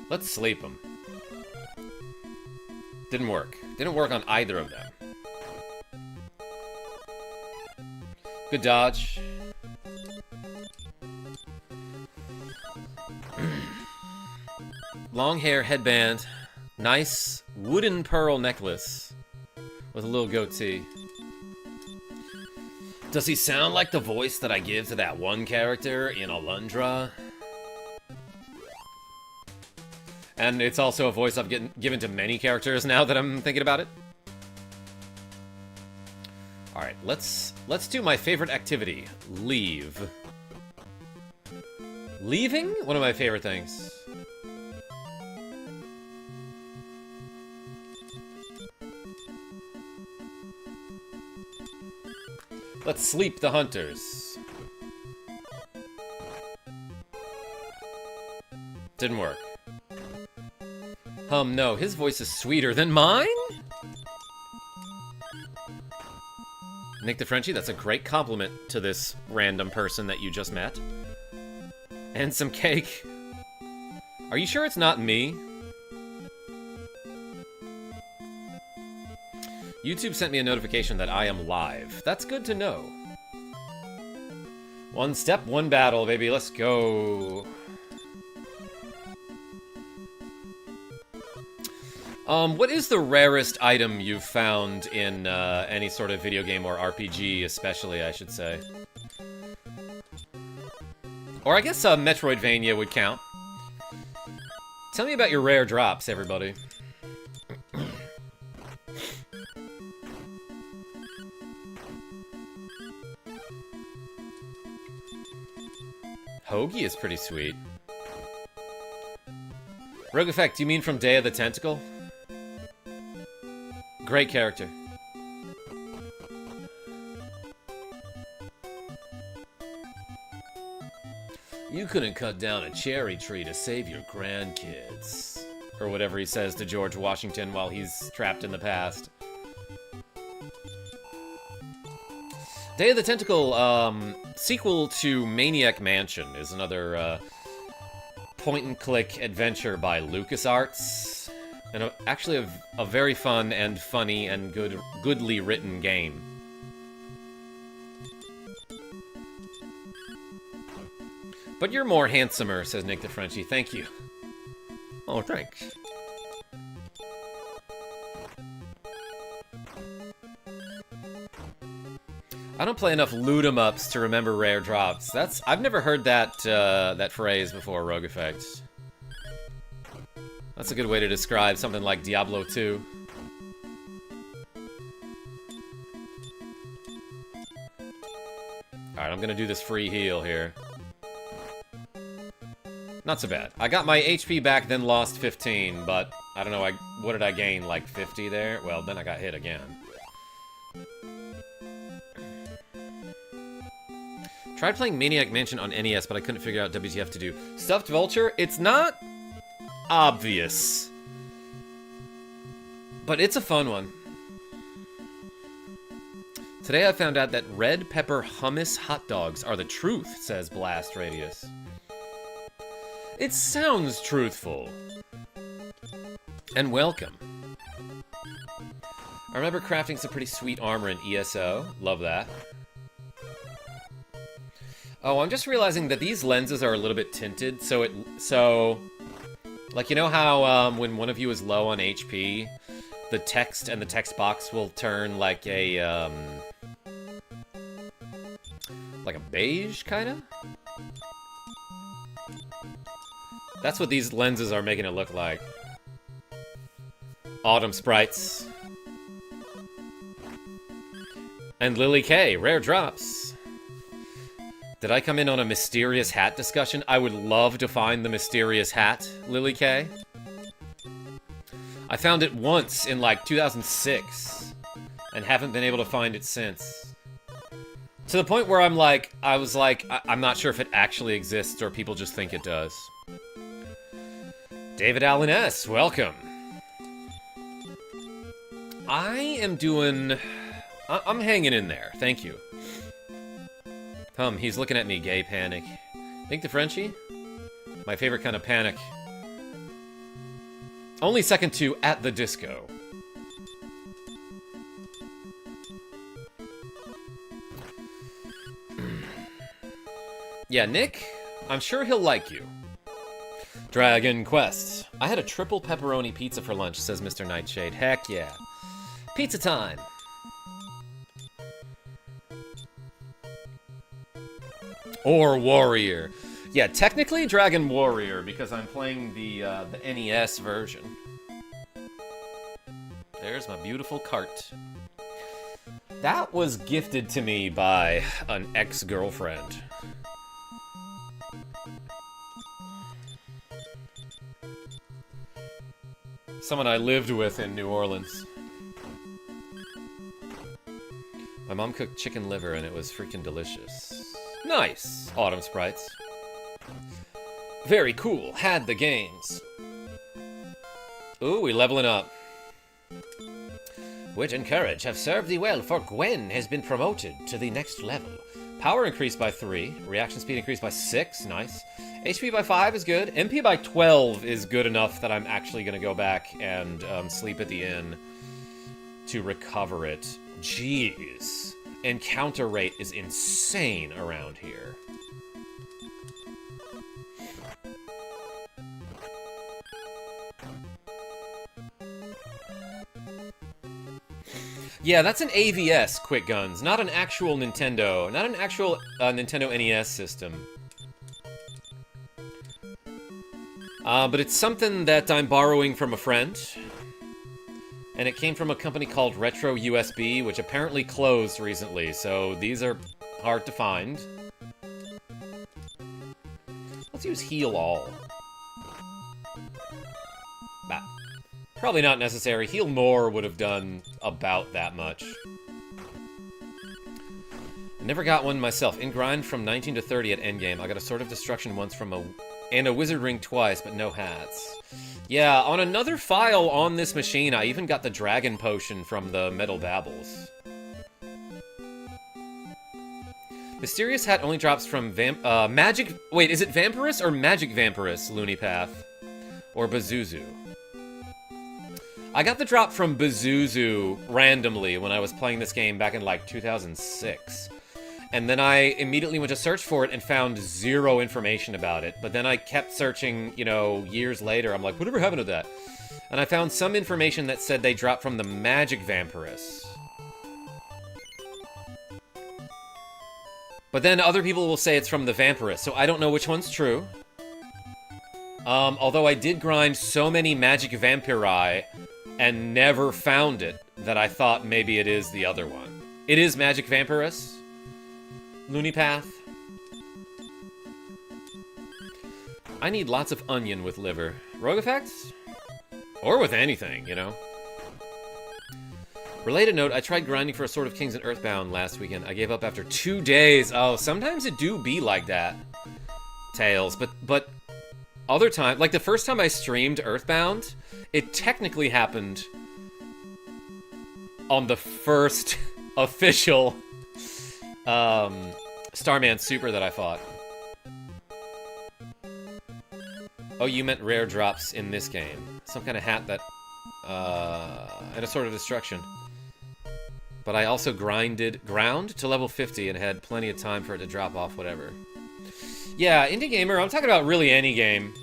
Let's sleep them. Didn't work. Didn't work on either of them. Good dodge. Long hair, headband. Nice wooden pearl necklace. With a little goatee. Does he sound like the voice that I give to that one character in Alundra? And it's also a voice I've given to many characters now that I'm thinking about it. Alright, let's do my favorite activity. Leave. Leaving? One of my favorite things. Let's sleep the hunters. Didn't work. No, his voice is sweeter than mine? Nick the Frenchie, that's a great compliment to this random person that you just met. And some cake. Are you sure it's not me? YouTube sent me a notification that I am live. That's good to know. One step, one battle, baby. Let's go. What is the rarest item you've found in any sort of video game or RPG, especially, I should say? Or I guess Metroidvania would count. Tell me about your rare drops, everybody. Hoagie is pretty sweet. Rogue Effect, do you mean from Day of the Tentacle? Great character. You couldn't cut down a cherry tree to save your grandkids. Or whatever he says to George Washington while he's trapped in the past. Day of the Tentacle, sequel to Maniac Mansion is another point-and-click adventure by LucasArts. And actually a very fun and funny and goodly written game. But you're more handsomer, says Nick the Frenchie. Thank you. Oh, thanks. I don't play enough loot 'em ups to remember rare drops. I've never heard that that phrase before, Rogue Effect. That's a good way to describe something like Diablo 2. Alright, I'm gonna do this free heal here. Not so bad. I got my HP back, then lost 15, but I don't know, what did I gain? Like 50 there? Well, then I got hit again. Tried playing Maniac Mansion on NES, but I couldn't figure out WTF to do. Stuffed Vulture? It's not obvious. But it's a fun one. Today I found out that red pepper hummus hot dogs are the truth, says Blast Radius. It sounds truthful. And welcome. I remember crafting some pretty sweet armor in ESO. Love that. Oh, I'm just realizing that these lenses are a little bit tinted, so like, you know how when one of you is low on HP, the text and the text box will turn like a beige, kinda? That's what these lenses are making it look like. Autumn Sprites. And Lily K, rare drops. Did I come in on a mysterious hat discussion? I would love to find the mysterious hat, Lily K. I found it once in like 2006 and haven't been able to find it since. To the point where I'm like, I'm not sure if it actually exists or people just think it does. David Allen S., welcome. I am doing... I'm hanging in there, thank you. He's looking at me, gay panic. Think the Frenchie? My favorite kind of panic. Only second to At the Disco. Yeah, Nick, I'm sure he'll like you. Dragon Quest. I had a triple pepperoni pizza for lunch, says Mr. Nightshade. Heck yeah. Pizza time. Or Warrior. Yeah, technically Dragon Warrior, because I'm playing the NES version. There's my beautiful cart. That was gifted to me by an ex-girlfriend. Someone I lived with in New Orleans. My mom cooked chicken liver and it was freaking delicious. Nice! Autumn sprites. Very cool. Had the games. Ooh, we leveling up. Wit and courage have served thee well, for Gwen has been promoted to the next level. Power increased by 3. Reaction speed increased by 6. Nice. HP by 5 is good. MP by 12 is good enough that I'm actually going to go back and sleep at the inn to recover it. Jeez. Encounter rate is insane around here. Yeah, that's an AVS, Quick Guns, not an actual Nintendo. Not an actual Nintendo NES system. But it's something that I'm borrowing from a friend. And it came from a company called Retro USB, which apparently closed recently, so these are hard to find. Let's use Heal All. Bah. Probably not necessary. Heal More would have done about that much. Never got one myself. In grind from 19 to 30 at endgame. I got a Sword of Destruction once from and a Wizard Ring twice, but no hats. Yeah, on another file on this machine, I even got the Dragon Potion from the Metal Babbles. Mysterious Hat only drops from Magic... Wait, is it Vampirus or Magic Vampirus, Loony Path? Or Bazuzu? I got the drop from Bazuzu randomly when I was playing this game back in, like, 2006. And then I immediately went to search for it and found zero information about it. But then I kept searching, you know, years later. I'm like, whatever happened to that? And I found some information that said they dropped from the Magic Vampirus. But then other people will say it's from the Vampirus, so I don't know which one's true. Although I did grind so many Magic Vampiri and never found it that I thought maybe it is the other one. It is Magic Vampirus. Loony Path. I need lots of onion with liver. Rogue effects? Or with anything, you know. Related note, I tried grinding for a Sword of Kings in Earthbound last weekend. I gave up after 2 days. Oh, sometimes it do be like that. Tails, but other times, like the first time I streamed Earthbound, it technically happened on the first official Starman Super that I fought. Oh, you meant rare drops in this game. Some kind of hat that, and a Sword of Destruction. But I also ground to level 50 and had plenty of time for it to drop off whatever. Yeah, indie gamer, I'm talking about really any game.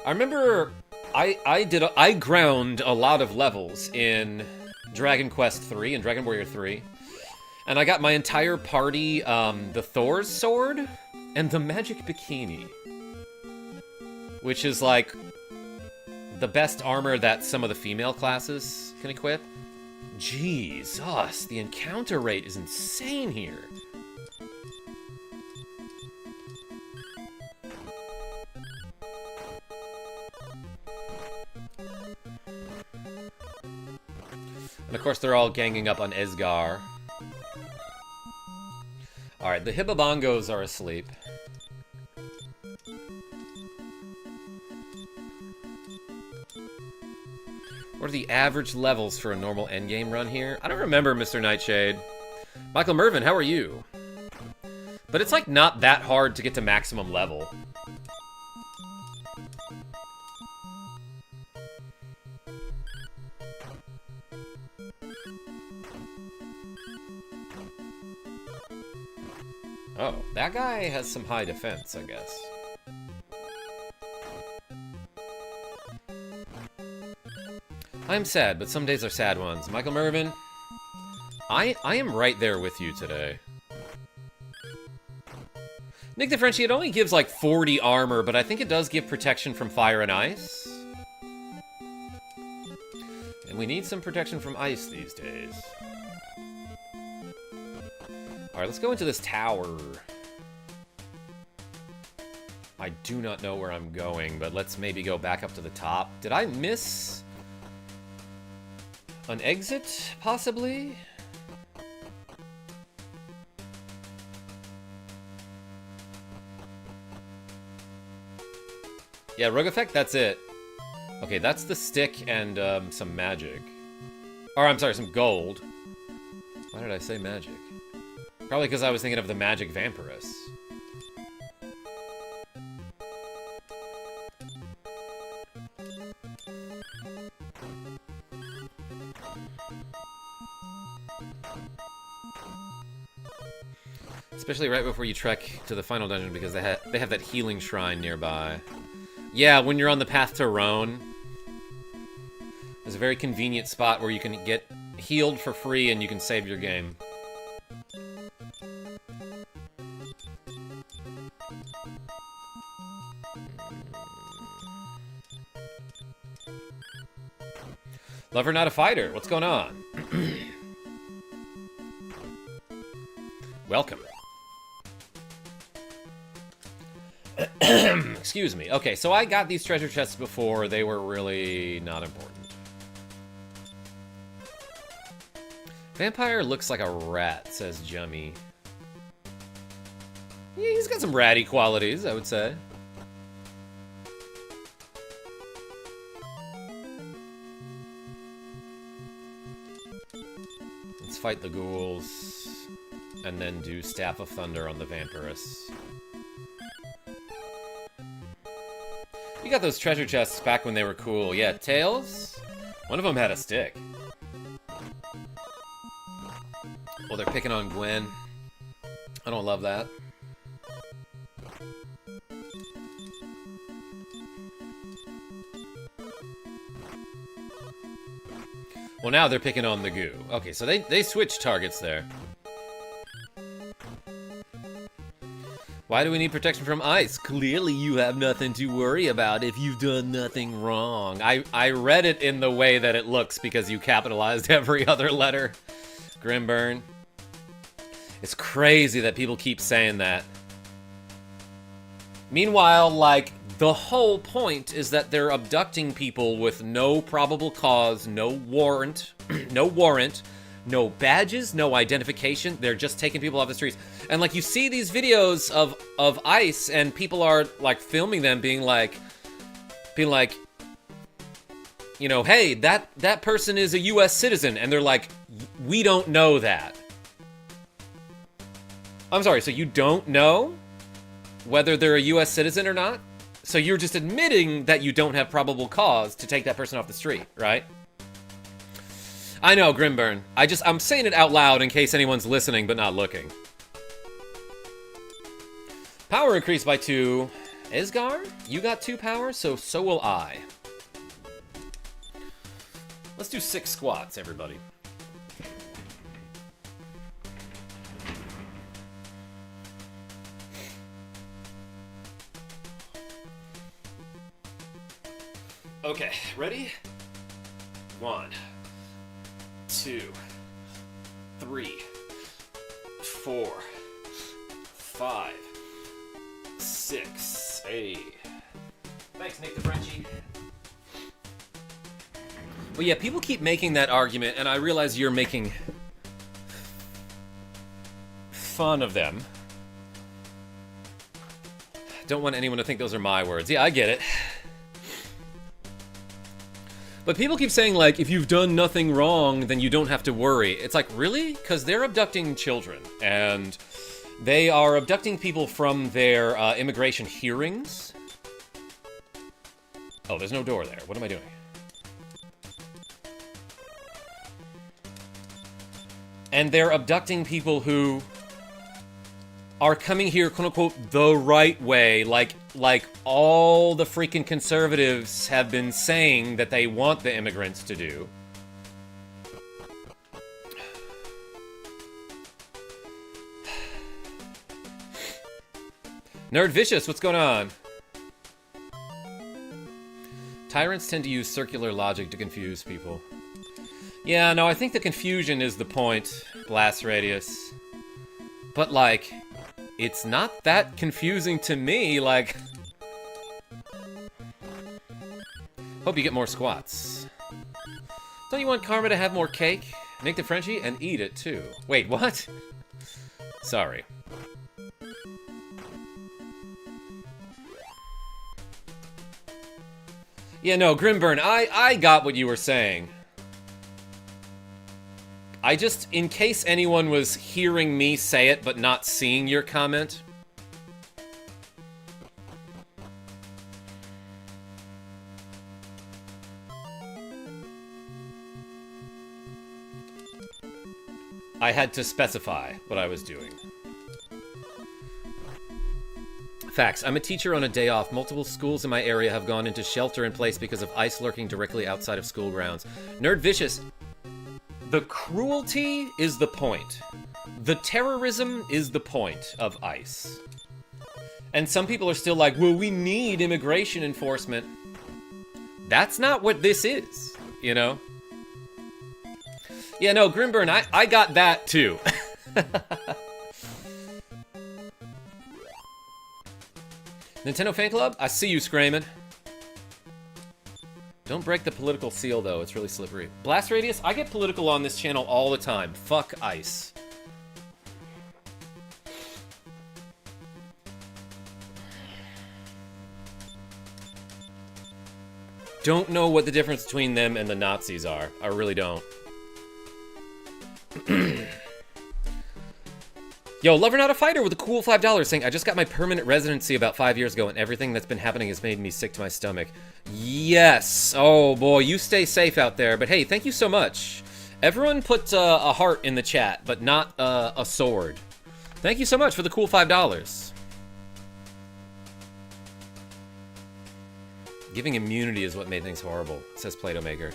I remember I ground a lot of levels in Dragon Quest 3 and Dragon Warrior 3. And I got my entire party, the Thor's Sword and the Magic Bikini. Which is like the best armor that some of the female classes can equip. Jesus, the encounter rate is insane here. And of course they're all ganging up on Esgar. Alright, the hibbabongos are asleep. What are the average levels for a normal endgame run here? I don't remember, Mr. Nightshade. Michael Mervin, how are you? But it's like not that hard to get to maximum level. Oh, that guy has some high defense, I guess. I'm sad, but some days are sad ones. Michael Mervin, I am right there with you today. Nick the Frenchie, it only gives like 40 armor, but I think it does give protection from fire and ice. And we need some protection from ice these days. Alright, let's go into this tower. I do not know where I'm going, but let's maybe go back up to the top. Did I miss an exit, possibly? Yeah, Rogue Effect, that's it. Okay, that's the stick and some magic. Or, I'm sorry, some gold. Why did I say magic? Probably because I was thinking of the magic vampiress. Especially right before you trek to the final dungeon because they have that healing shrine nearby. Yeah, when you're on the path to Rhone, there's a very convenient spot where you can get healed for free and you can save your game. Lover, not a fighter. What's going on? Welcome. Excuse me. Okay, so I got these treasure chests before. They were really not important. Vampire looks like a rat, says Jummy. Yeah, he's got some ratty qualities, I would say. Let's fight the ghouls, and then do Staff of Thunder on the Vampiress. You got those treasure chests back when they were cool. Yeah, Tails? One of them had a stick. Well, they're picking on Gwen. I don't love that. Well, now they're picking on the goo. Okay, so they switched targets there. Why do we need protection from ice? Clearly you have nothing to worry about if you've done nothing wrong. I read it in the way that it looks because you capitalized every other letter. Grimburn. It's crazy that people keep saying that. Meanwhile, like, the whole point is that they're abducting people with no probable cause, no warrant, no badges, no identification. They're just taking people off the streets. And, like, you see these videos of ICE, and people are, like, filming them being like, you know, hey, that person is a U.S. citizen. And they're like, we don't know that. I'm sorry, so you don't know whether they're a U.S. citizen or not? So you're just admitting that you don't have probable cause to take that person off the street, right? I know, Grimburn. I'm saying it out loud in case anyone's listening but not looking. Power increased by 2. Isgar, you got 2 power, so will I. Let's do 6 squats, everybody. Okay, ready? 1, 2, 3, 4, 5, 6, 8. Thanks, Nick the Frenchie. Well, yeah, people keep making that argument, and I realize you're making fun of them. Don't want anyone to think those are my words. Yeah, I get it. But people keep saying, like, if you've done nothing wrong, then you don't have to worry. It's like, really? Because they're abducting children, and they are abducting people from their immigration hearings. Oh, there's no door there. What am I doing? And they're abducting people who are coming here, quote-unquote, the right way, like all the freaking conservatives have been saying that they want the immigrants to do. Nerd Vicious, what's going on? Tyrants tend to use circular logic to confuse people. Yeah, no, I think the confusion is the point, Blast Radius. But, like, it's not that confusing to me, like... Hope you get more squats. Don't you want Karma to have more cake? Make the Frenchie and eat it, too. Wait, what? Sorry. Yeah, no, Grimburn, I got what you were saying. I just, in case anyone was hearing me say it but not seeing your comment. I had to specify what I was doing. Facts. I'm a teacher on a day off. Multiple schools in my area have gone into shelter in place because of ice lurking directly outside of school grounds. Nerd Vicious. The cruelty is the point. The terrorism is the point of ICE. And some people are still like, well, we need immigration enforcement. That's not what this is, you know? Yeah, no, Grimburn, I got that too. Nintendo Fan Club? I see you screaming. Don't break the political seal, though. It's really slippery. Blast Radius? I get political on this channel all the time. Fuck ICE. Don't know what the difference between them and the Nazis are. I really don't. Yo, Lover Not a Fighter with a cool $5 saying, I just got my permanent residency about 5 years ago and everything that's been happening has made me sick to my stomach. Yes. Oh, boy, you stay safe out there. But hey, thank you so much. Everyone put a heart in the chat, but not a sword. Thank you so much for the cool $5. Giving immunity is what made things horrible, says Plato Maker.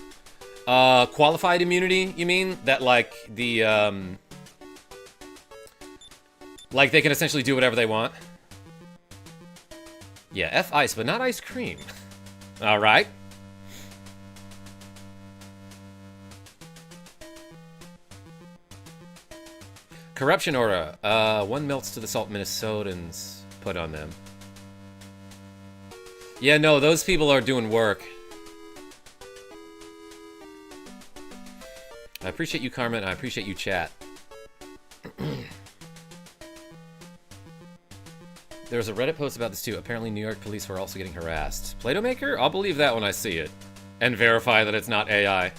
Qualified immunity, you mean? That, like, the, like, they can essentially do whatever they want? Yeah, F ice, but not ice cream. Alright. Corruption aura. One melts to the salt Minnesotans put on them. Yeah, no, those people are doing work. I appreciate you, Carmen, and I appreciate you, chat. There's a Reddit post about this too. Apparently New York police were also getting harassed. Play-Doh Maker? I'll believe that when I see it. And verify that it's not AI.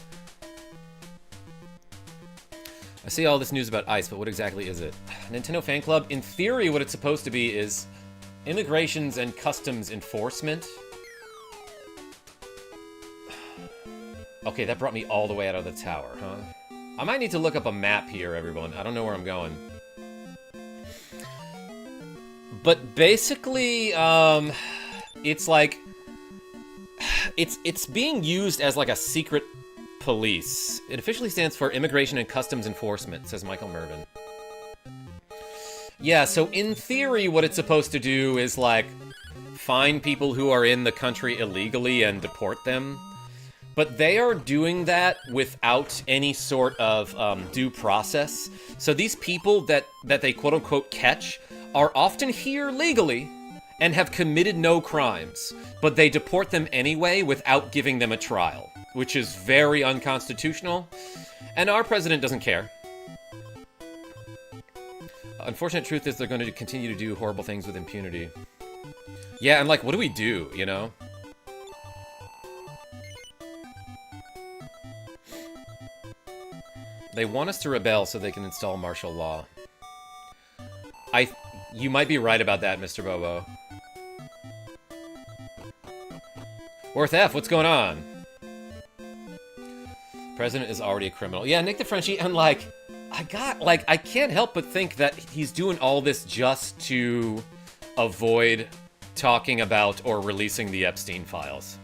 I see all this news about ICE, but what exactly is it? Nintendo Fan Club? In theory, what it's supposed to be is immigrations and customs enforcement. Okay, that brought me all the way out of the tower, huh? I might need to look up a map here, everyone. I don't know where I'm going. But basically, it's like... It's being used as like a secret police. It officially stands for Immigration and Customs Enforcement, says Michael Mervin. Yeah, so in theory, what it's supposed to do is, like, find people who are in the country illegally and deport them. But they are doing that without any sort of due process. So these people that they quote-unquote catch are often here legally and have committed no crimes. But they deport them anyway without giving them a trial, which is very unconstitutional. And our president doesn't care. Unfortunate truth is they're going to continue to do horrible things with impunity. Yeah, and like, what do we do, you know? They want us to rebel so they can install martial law. You might be right about that, Mr. Bobo. Worth F, what's going on? President is already a criminal. Yeah, Nick the Frenchie, and like, I can't help but think that he's doing all this just to avoid talking about or releasing the Epstein files.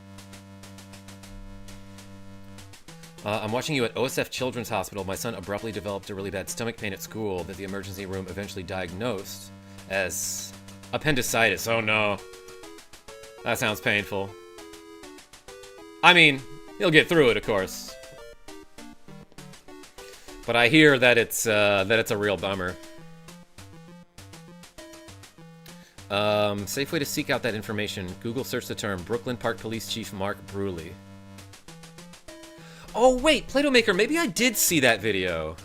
I'm watching you at OSF Children's Hospital. My son abruptly developed a really bad stomach pain at school that the emergency room eventually diagnosed as appendicitis. Oh no. That sounds painful. I mean, he'll get through it, of course. But I hear that it's a real bummer. Safe way to seek out that information. Google search the term Brooklyn Park Police Chief Mark Bruley. Oh wait, Play-Doh Maker, maybe I did see that video.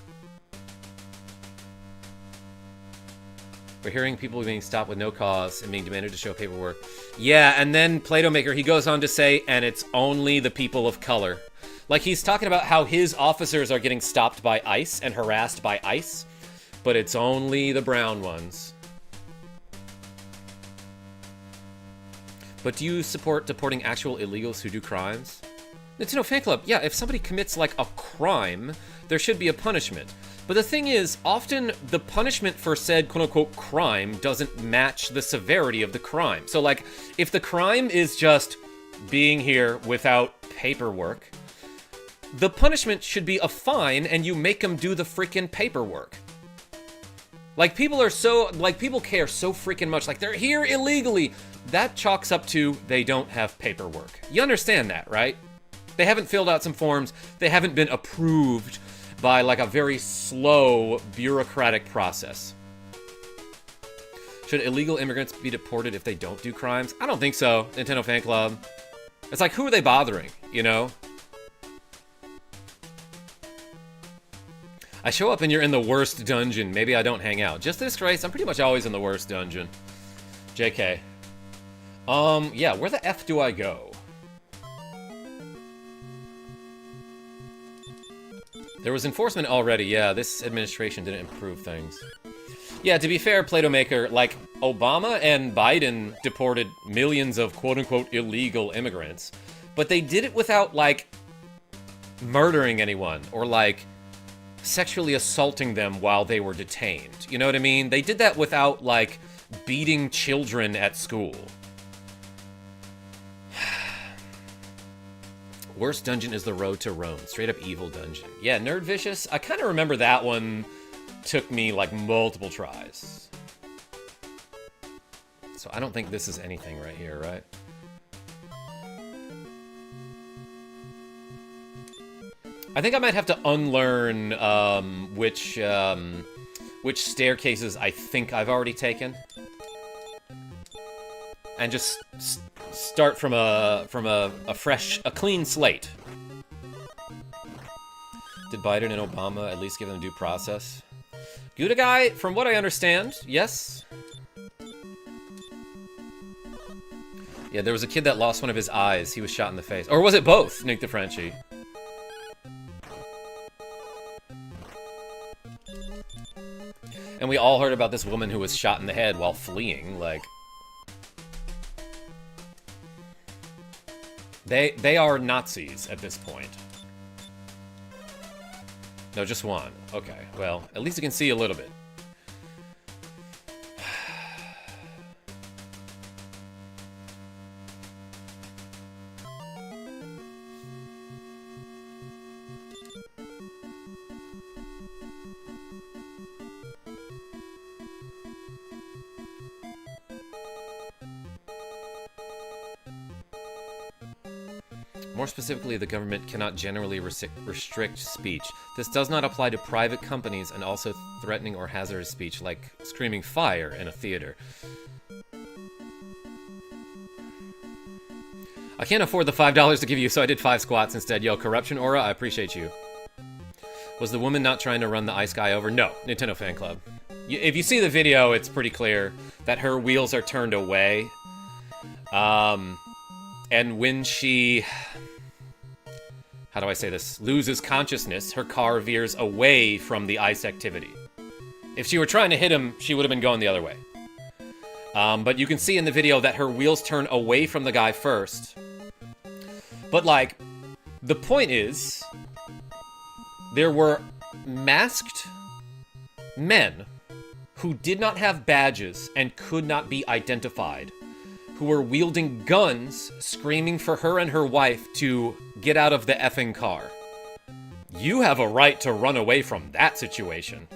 We're hearing people being stopped with no cause and being demanded to show paperwork. Yeah, and then Play-Doh Maker, he goes on to say, and it's only the people of color. Like, he's talking about how his officers are getting stopped by ICE and harassed by ICE, but it's only the brown ones. But do you support deporting actual illegals who do crimes? Nintendo Fan Club, yeah, if somebody commits, like, a crime, there should be a punishment. But the thing is, often the punishment for said quote-unquote crime doesn't match the severity of the crime. So, like, if the crime is just being here without paperwork, the punishment should be a fine and you make them do the freaking paperwork. Like, people are so, like, people care so freaking much. Like, they're here illegally. That chalks up to they don't have paperwork. You understand that, right? They haven't filled out some forms. They haven't been approved by, like, a very slow bureaucratic process. Should illegal immigrants be deported if they don't do crimes? I don't think so, Nintendo Fan Club. It's like, who are they bothering, you know? I show up and you're in the worst dungeon. Maybe I don't hang out. Just this race, I'm pretty much always in the worst dungeon. JK. Yeah, where the F do I go? There was enforcement already, yeah, this administration didn't improve things. Yeah, to be fair, Play-Doh Maker, like, Obama and Biden deported millions of quote-unquote illegal immigrants, but they did it without, like, murdering anyone, or, like, sexually assaulting them while they were detained. You know what I mean? They did that without, like, beating children at school. Worst dungeon is the Road to Rome. Straight up evil dungeon. Yeah, Nerd Vicious. I kind of remember that one took me, like, multiple tries. So I don't think this is anything right here, right? I think I might have to unlearn which staircases I think I've already taken. And just start from a fresh, a clean slate. Did Biden and Obama at least give them due process? Gouda guy, from what I understand, yes. Yeah, there was a kid that lost one of his eyes. He was shot in the face. Or was it both, Nick the Frenchie? And we all heard about this woman who was shot in the head while fleeing, like... They are Nazis at this point. No, just one. Okay, well, at least you can see a little bit. More specifically, the government cannot generally restrict speech. This does not apply to private companies and also threatening or hazardous speech, like screaming fire in a theater. I can't afford the $5 to give you, so I did 5 squats instead. Yo, Corruption Aura, I appreciate you. Was the woman not trying to run the ice guy over? No, Nintendo Fan Club. If you see the video, it's pretty clear that her wheels are turned away. And when she... How do I say this? Loses consciousness, her car veers away from the ice activity. If she were trying to hit him, she would have been going the other way. But you can see in the video that her wheels turn away from the guy first. But, like, the point is, there were masked men who did not have badges and could not be identified, who were wielding guns, screaming for her and her wife to get out of the effing car. You have a right to run away from that situation.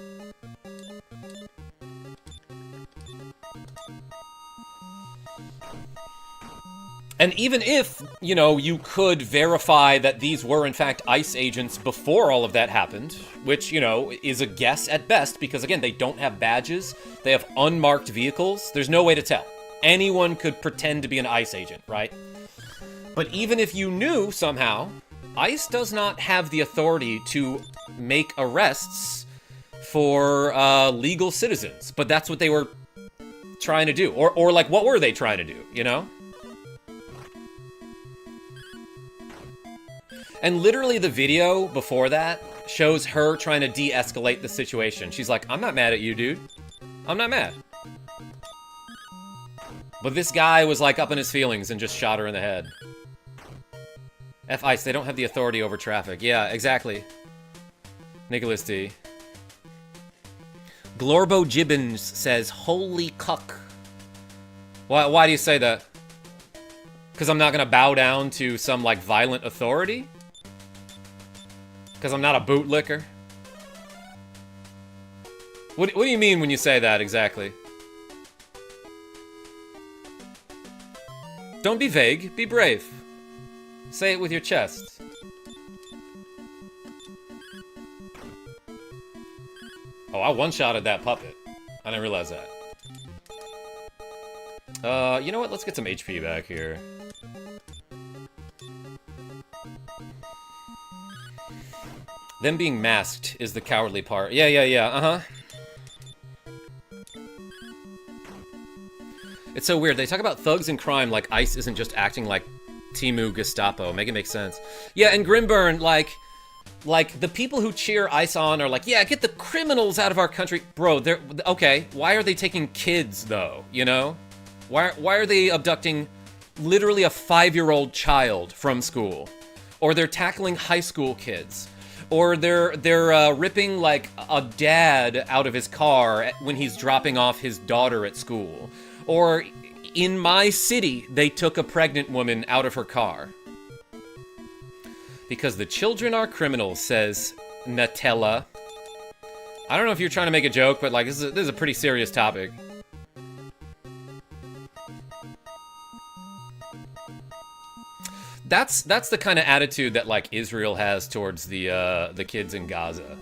And even if, you know, you could verify that these were in fact ICE agents before all of that happened, which, you know, is a guess at best, because again, they don't have badges, they have unmarked vehicles, there's no way to tell. Anyone could pretend to be an ICE agent, right? But even if you knew somehow, ICE does not have the authority to make arrests for legal citizens. But that's what they were trying to do. Or like, what were they trying to do, you know? And literally the video before that shows her trying to de-escalate the situation. She's like, I'm not mad at you, dude. I'm not mad. But this guy was like up in his feelings and just shot her in the head. F ICE, they don't have the authority over traffic. Yeah, exactly. Nicholas D. Glorbo Gibbons says, holy cuck. Why do you say that? Because I'm not going to bow down to some, like, violent authority? Because I'm not a bootlicker? What do you mean when you say that, exactly? Don't be vague, be brave. Say it with your chest. Oh, I one-shotted that puppet. I didn't realize that. You know what? Let's get some HP back here. Them being masked is the cowardly part. Yeah, uh-huh. It's so weird. They talk about thugs and crime like ICE isn't just acting like Timu Gestapo. Make it make sense. Yeah, and Grimburn, like the people who cheer ICE on are like, yeah, get the criminals out of our country. Bro, they're okay. Why are they taking kids though? You know, why are they abducting literally a 5-year-old child from school, or they're tackling high school kids, or they're ripping like a dad out of his car when he's dropping off his daughter at school, or in my city they took a pregnant woman out of her car. Because the children are criminals, says Nutella. I don't know if you're trying to make a joke, but like this is a pretty serious topic. That's the kind of attitude that like Israel has towards the kids in Gaza.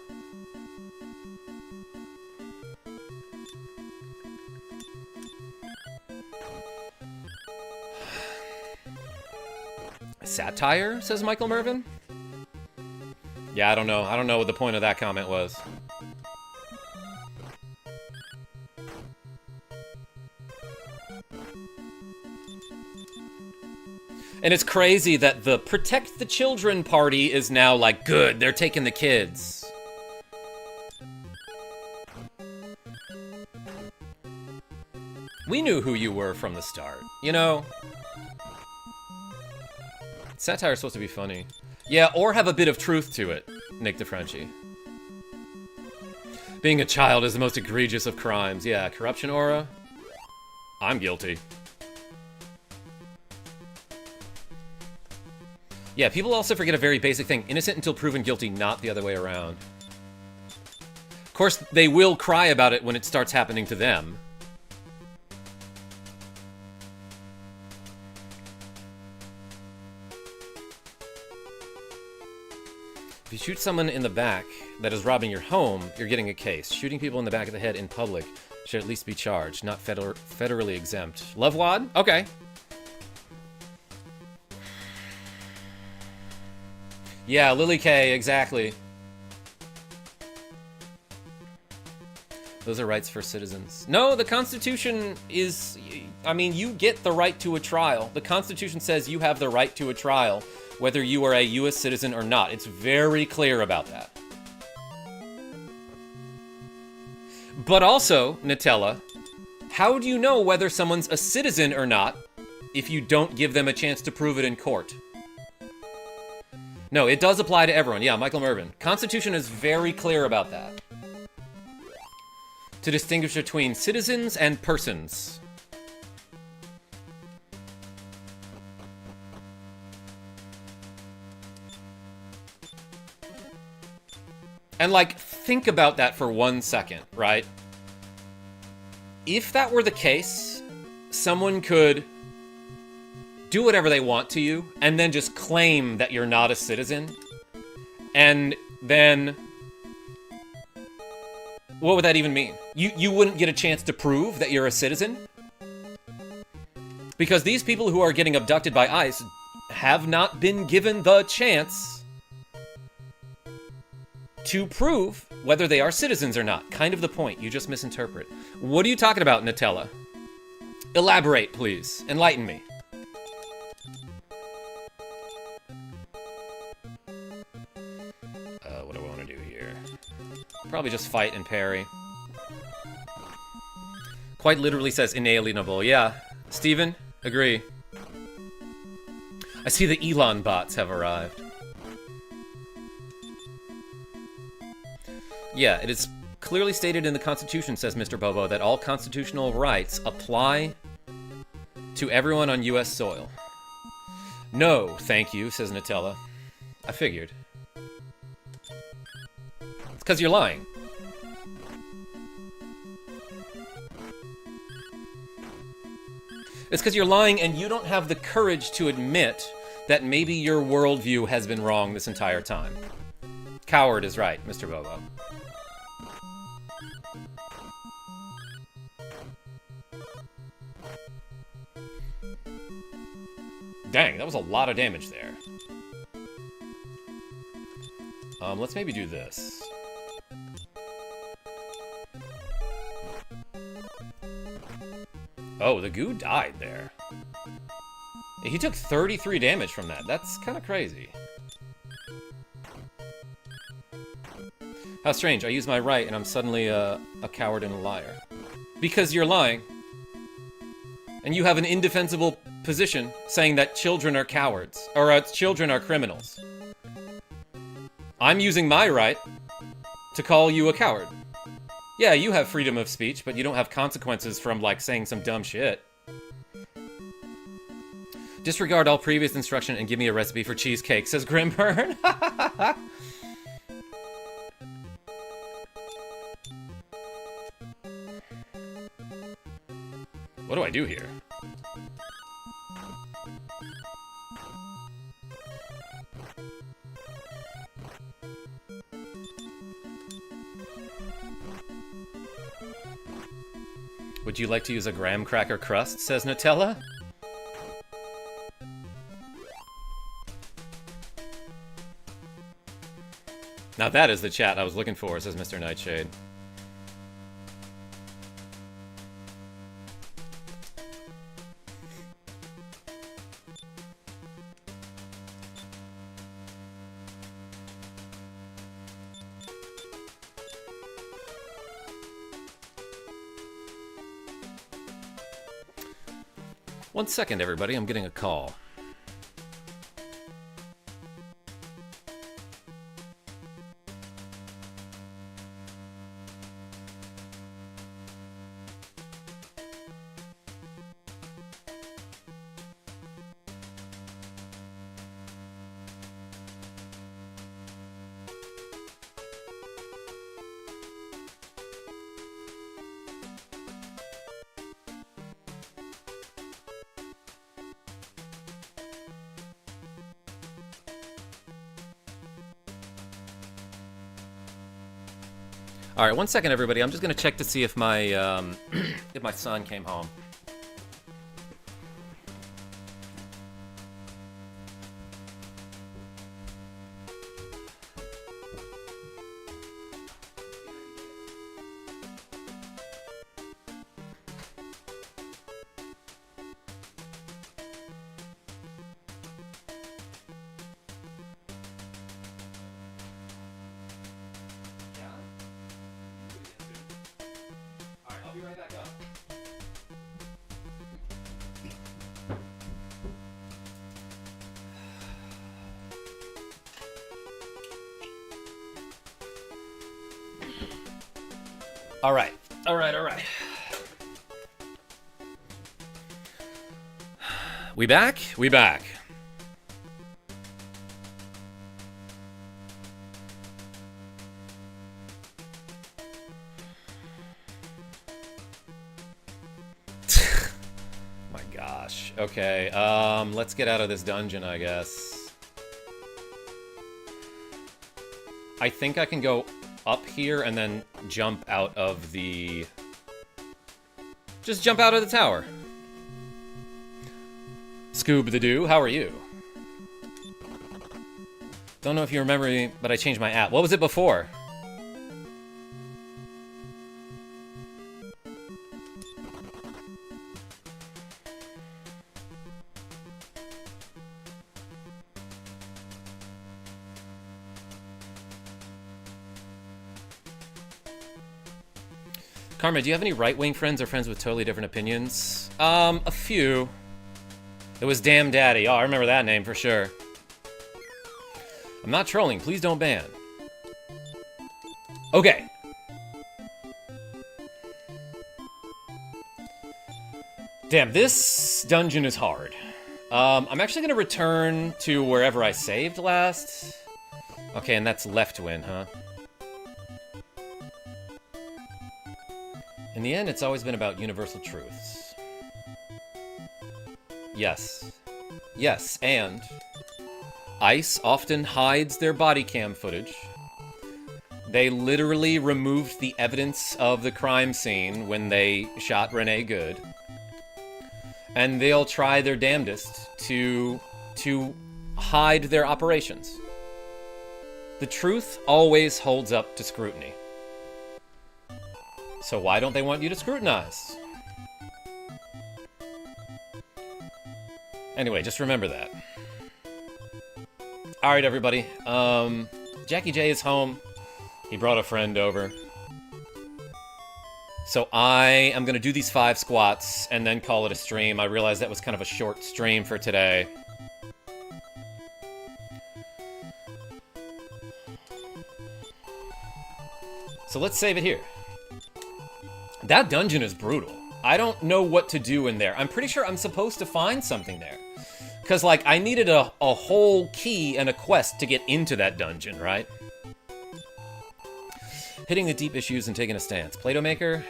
Satire, says Michael Mervin. Yeah, I don't know. I don't know what the point of that comment was. And it's crazy that the Protect the Children party is now like, good, they're taking the kids. We knew who you were from the start, you know? Satire's supposed to be funny. Yeah, or have a bit of truth to it, Nick DeFrenchie. Being a child is the most egregious of crimes. Yeah, corruption aura? I'm guilty. Yeah, people also forget a very basic thing. Innocent until proven guilty, not the other way around. Of course, they will cry about it when it starts happening to them. If you shoot someone in the back that is robbing your home, you're getting a case. Shooting people in the back of the head in public should at least be charged, not federally exempt. Love Wad? Okay. Yeah, Lily K, exactly. Those are rights for citizens. No, the Constitution is... I mean, you get the right to a trial. The Constitution says you have the right to a trial, whether you are a U.S. citizen or not. It's very clear about that. But also, Nutella, how do you know whether someone's a citizen or not if you don't give them a chance to prove it in court? No, it does apply to everyone. Yeah, Michael Mervin. Constitution is very clear about that. To distinguish between citizens and persons. And, like, think about that for 1 second, right? If that were the case, someone could do whatever they want to you, and then just claim that you're not a citizen, and then... what would that even mean? You wouldn't get a chance to prove that you're a citizen? Because these people who are getting abducted by ICE have not been given the chance to prove whether they are citizens or not. Kind of the point. You just misinterpret. What are you talking about, Nutella? Elaborate, please. Enlighten me. What do I want to do here? Probably just fight and parry. Quite literally says inalienable. Yeah. Steven, agree. I see the Elon bots have arrived. Yeah, it is clearly stated in the Constitution, says Mr. Bobo, that all constitutional rights apply to everyone on U.S. soil. No, thank you, says Nutella. I figured. It's because you're lying. It's because you're lying and you don't have the courage to admit that maybe your worldview has been wrong this entire time. Coward is right, Mr. Bobo. Dang, that was a lot of damage there. Let's maybe do this. Oh, the goo died there. He took 33 damage from that. That's kind of crazy. How strange. I use my right and I'm suddenly a coward and a liar. Because you're lying. And you have an indefensible position saying that children are cowards. Or children are criminals. I'm using my right to call you a coward. Yeah, you have freedom of speech, but you don't have consequences from, like, saying some dumb shit. Disregard all previous instruction and give me a recipe for cheesecake, says Grimburn. What do I do here? Would you like to use a graham cracker crust, says Nutella? Now that is the chat I was looking for, says Mr. Nightshade. One second, everybody. I'm getting a call. All right, one second, everybody. I'm just gonna check to see if my if my son came home. All right. All right. All right. We back? We back. My gosh. Okay. Let's get out of this dungeon, I guess. I think I can go up here and then jump out of the... Just jump out of the tower. Scoob-the-Doo, how are you? Don't know if you remember me, but I changed my app. What was it before? Karma, do you have any right-wing friends or friends with totally different opinions? A few. It was Damn Daddy. Oh, I remember that name for sure. I'm not trolling. Please don't ban. Okay. Damn, this dungeon is hard. I'm actually going to return to wherever I saved last. Okay, and that's Leftwin, huh? In the end, it's always been about universal truths. Yes. Yes, and ICE often hides their body cam footage. They literally removed the evidence of the crime scene when they shot Renee Good. And they'll try their damnedest to hide their operations. The truth always holds up to scrutiny. So why don't they want you to scrutinize? Anyway, just remember that. Alright, everybody. Jackie J is home. He brought a friend over. So I am going to do these 5 squats and then call it a stream. I realized that was kind of a short stream for today. So let's save it here. That dungeon is brutal. I don't know what to do in there. I'm pretty sure I'm supposed to find something there. Because, like, I needed a whole key and a quest to get into that dungeon, right? Hitting the deep issues and taking a stance. Play-Doh Maker?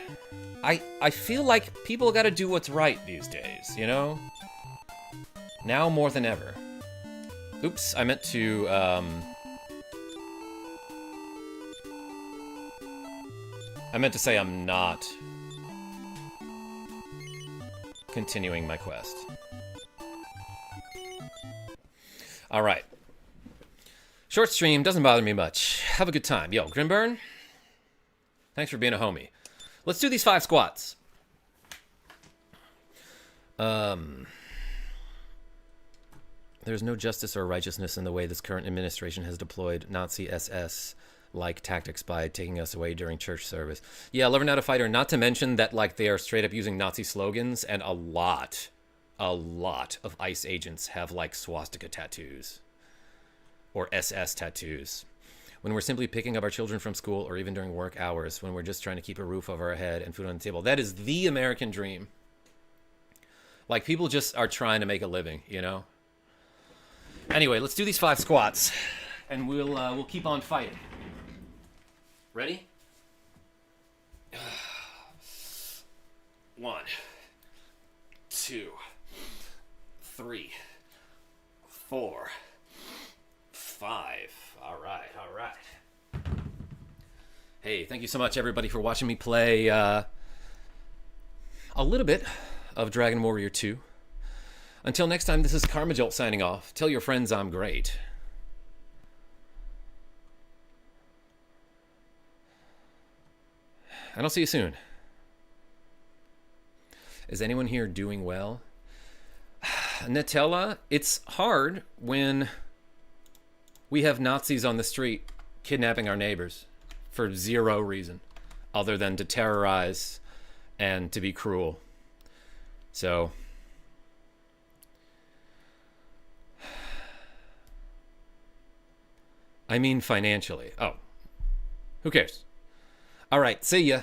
I feel like people gotta do what's right these days, you know? Now more than ever. Oops, I meant to, I meant to say I'm not continuing my quest. Alright. Short stream, doesn't bother me much. Have a good time. Yo, Grimburn? Thanks for being a homie. Let's do these 5 squats. There's no justice or righteousness in the way this current administration has deployed Nazi SS-like tactics by taking us away during church service. Yeah, Learn How to Fighter, not to mention that, like, they are straight up using Nazi slogans, and a lot of ICE agents have, like, swastika tattoos. Or SS tattoos. When we're simply picking up our children from school, or even during work hours, when we're just trying to keep a roof over our head and food on the table. That is the American dream. Like, people just are trying to make a living, you know? Anyway, let's do these 5 squats, and we'll keep on fighting. Ready? 1, 2, 3, 4, 5. All right. Hey, thank you so much, everybody, for watching me play a little bit of Dragon Warrior 2. Until next time, this is KarmaJolt signing off. Tell your friends I'm great. And I'll see you soon. Is anyone here doing well? Nutella, it's hard when we have Nazis on the street kidnapping our neighbors for 0 reason other than to terrorize and to be cruel. So, I mean financially. Oh, who cares? All right, see ya.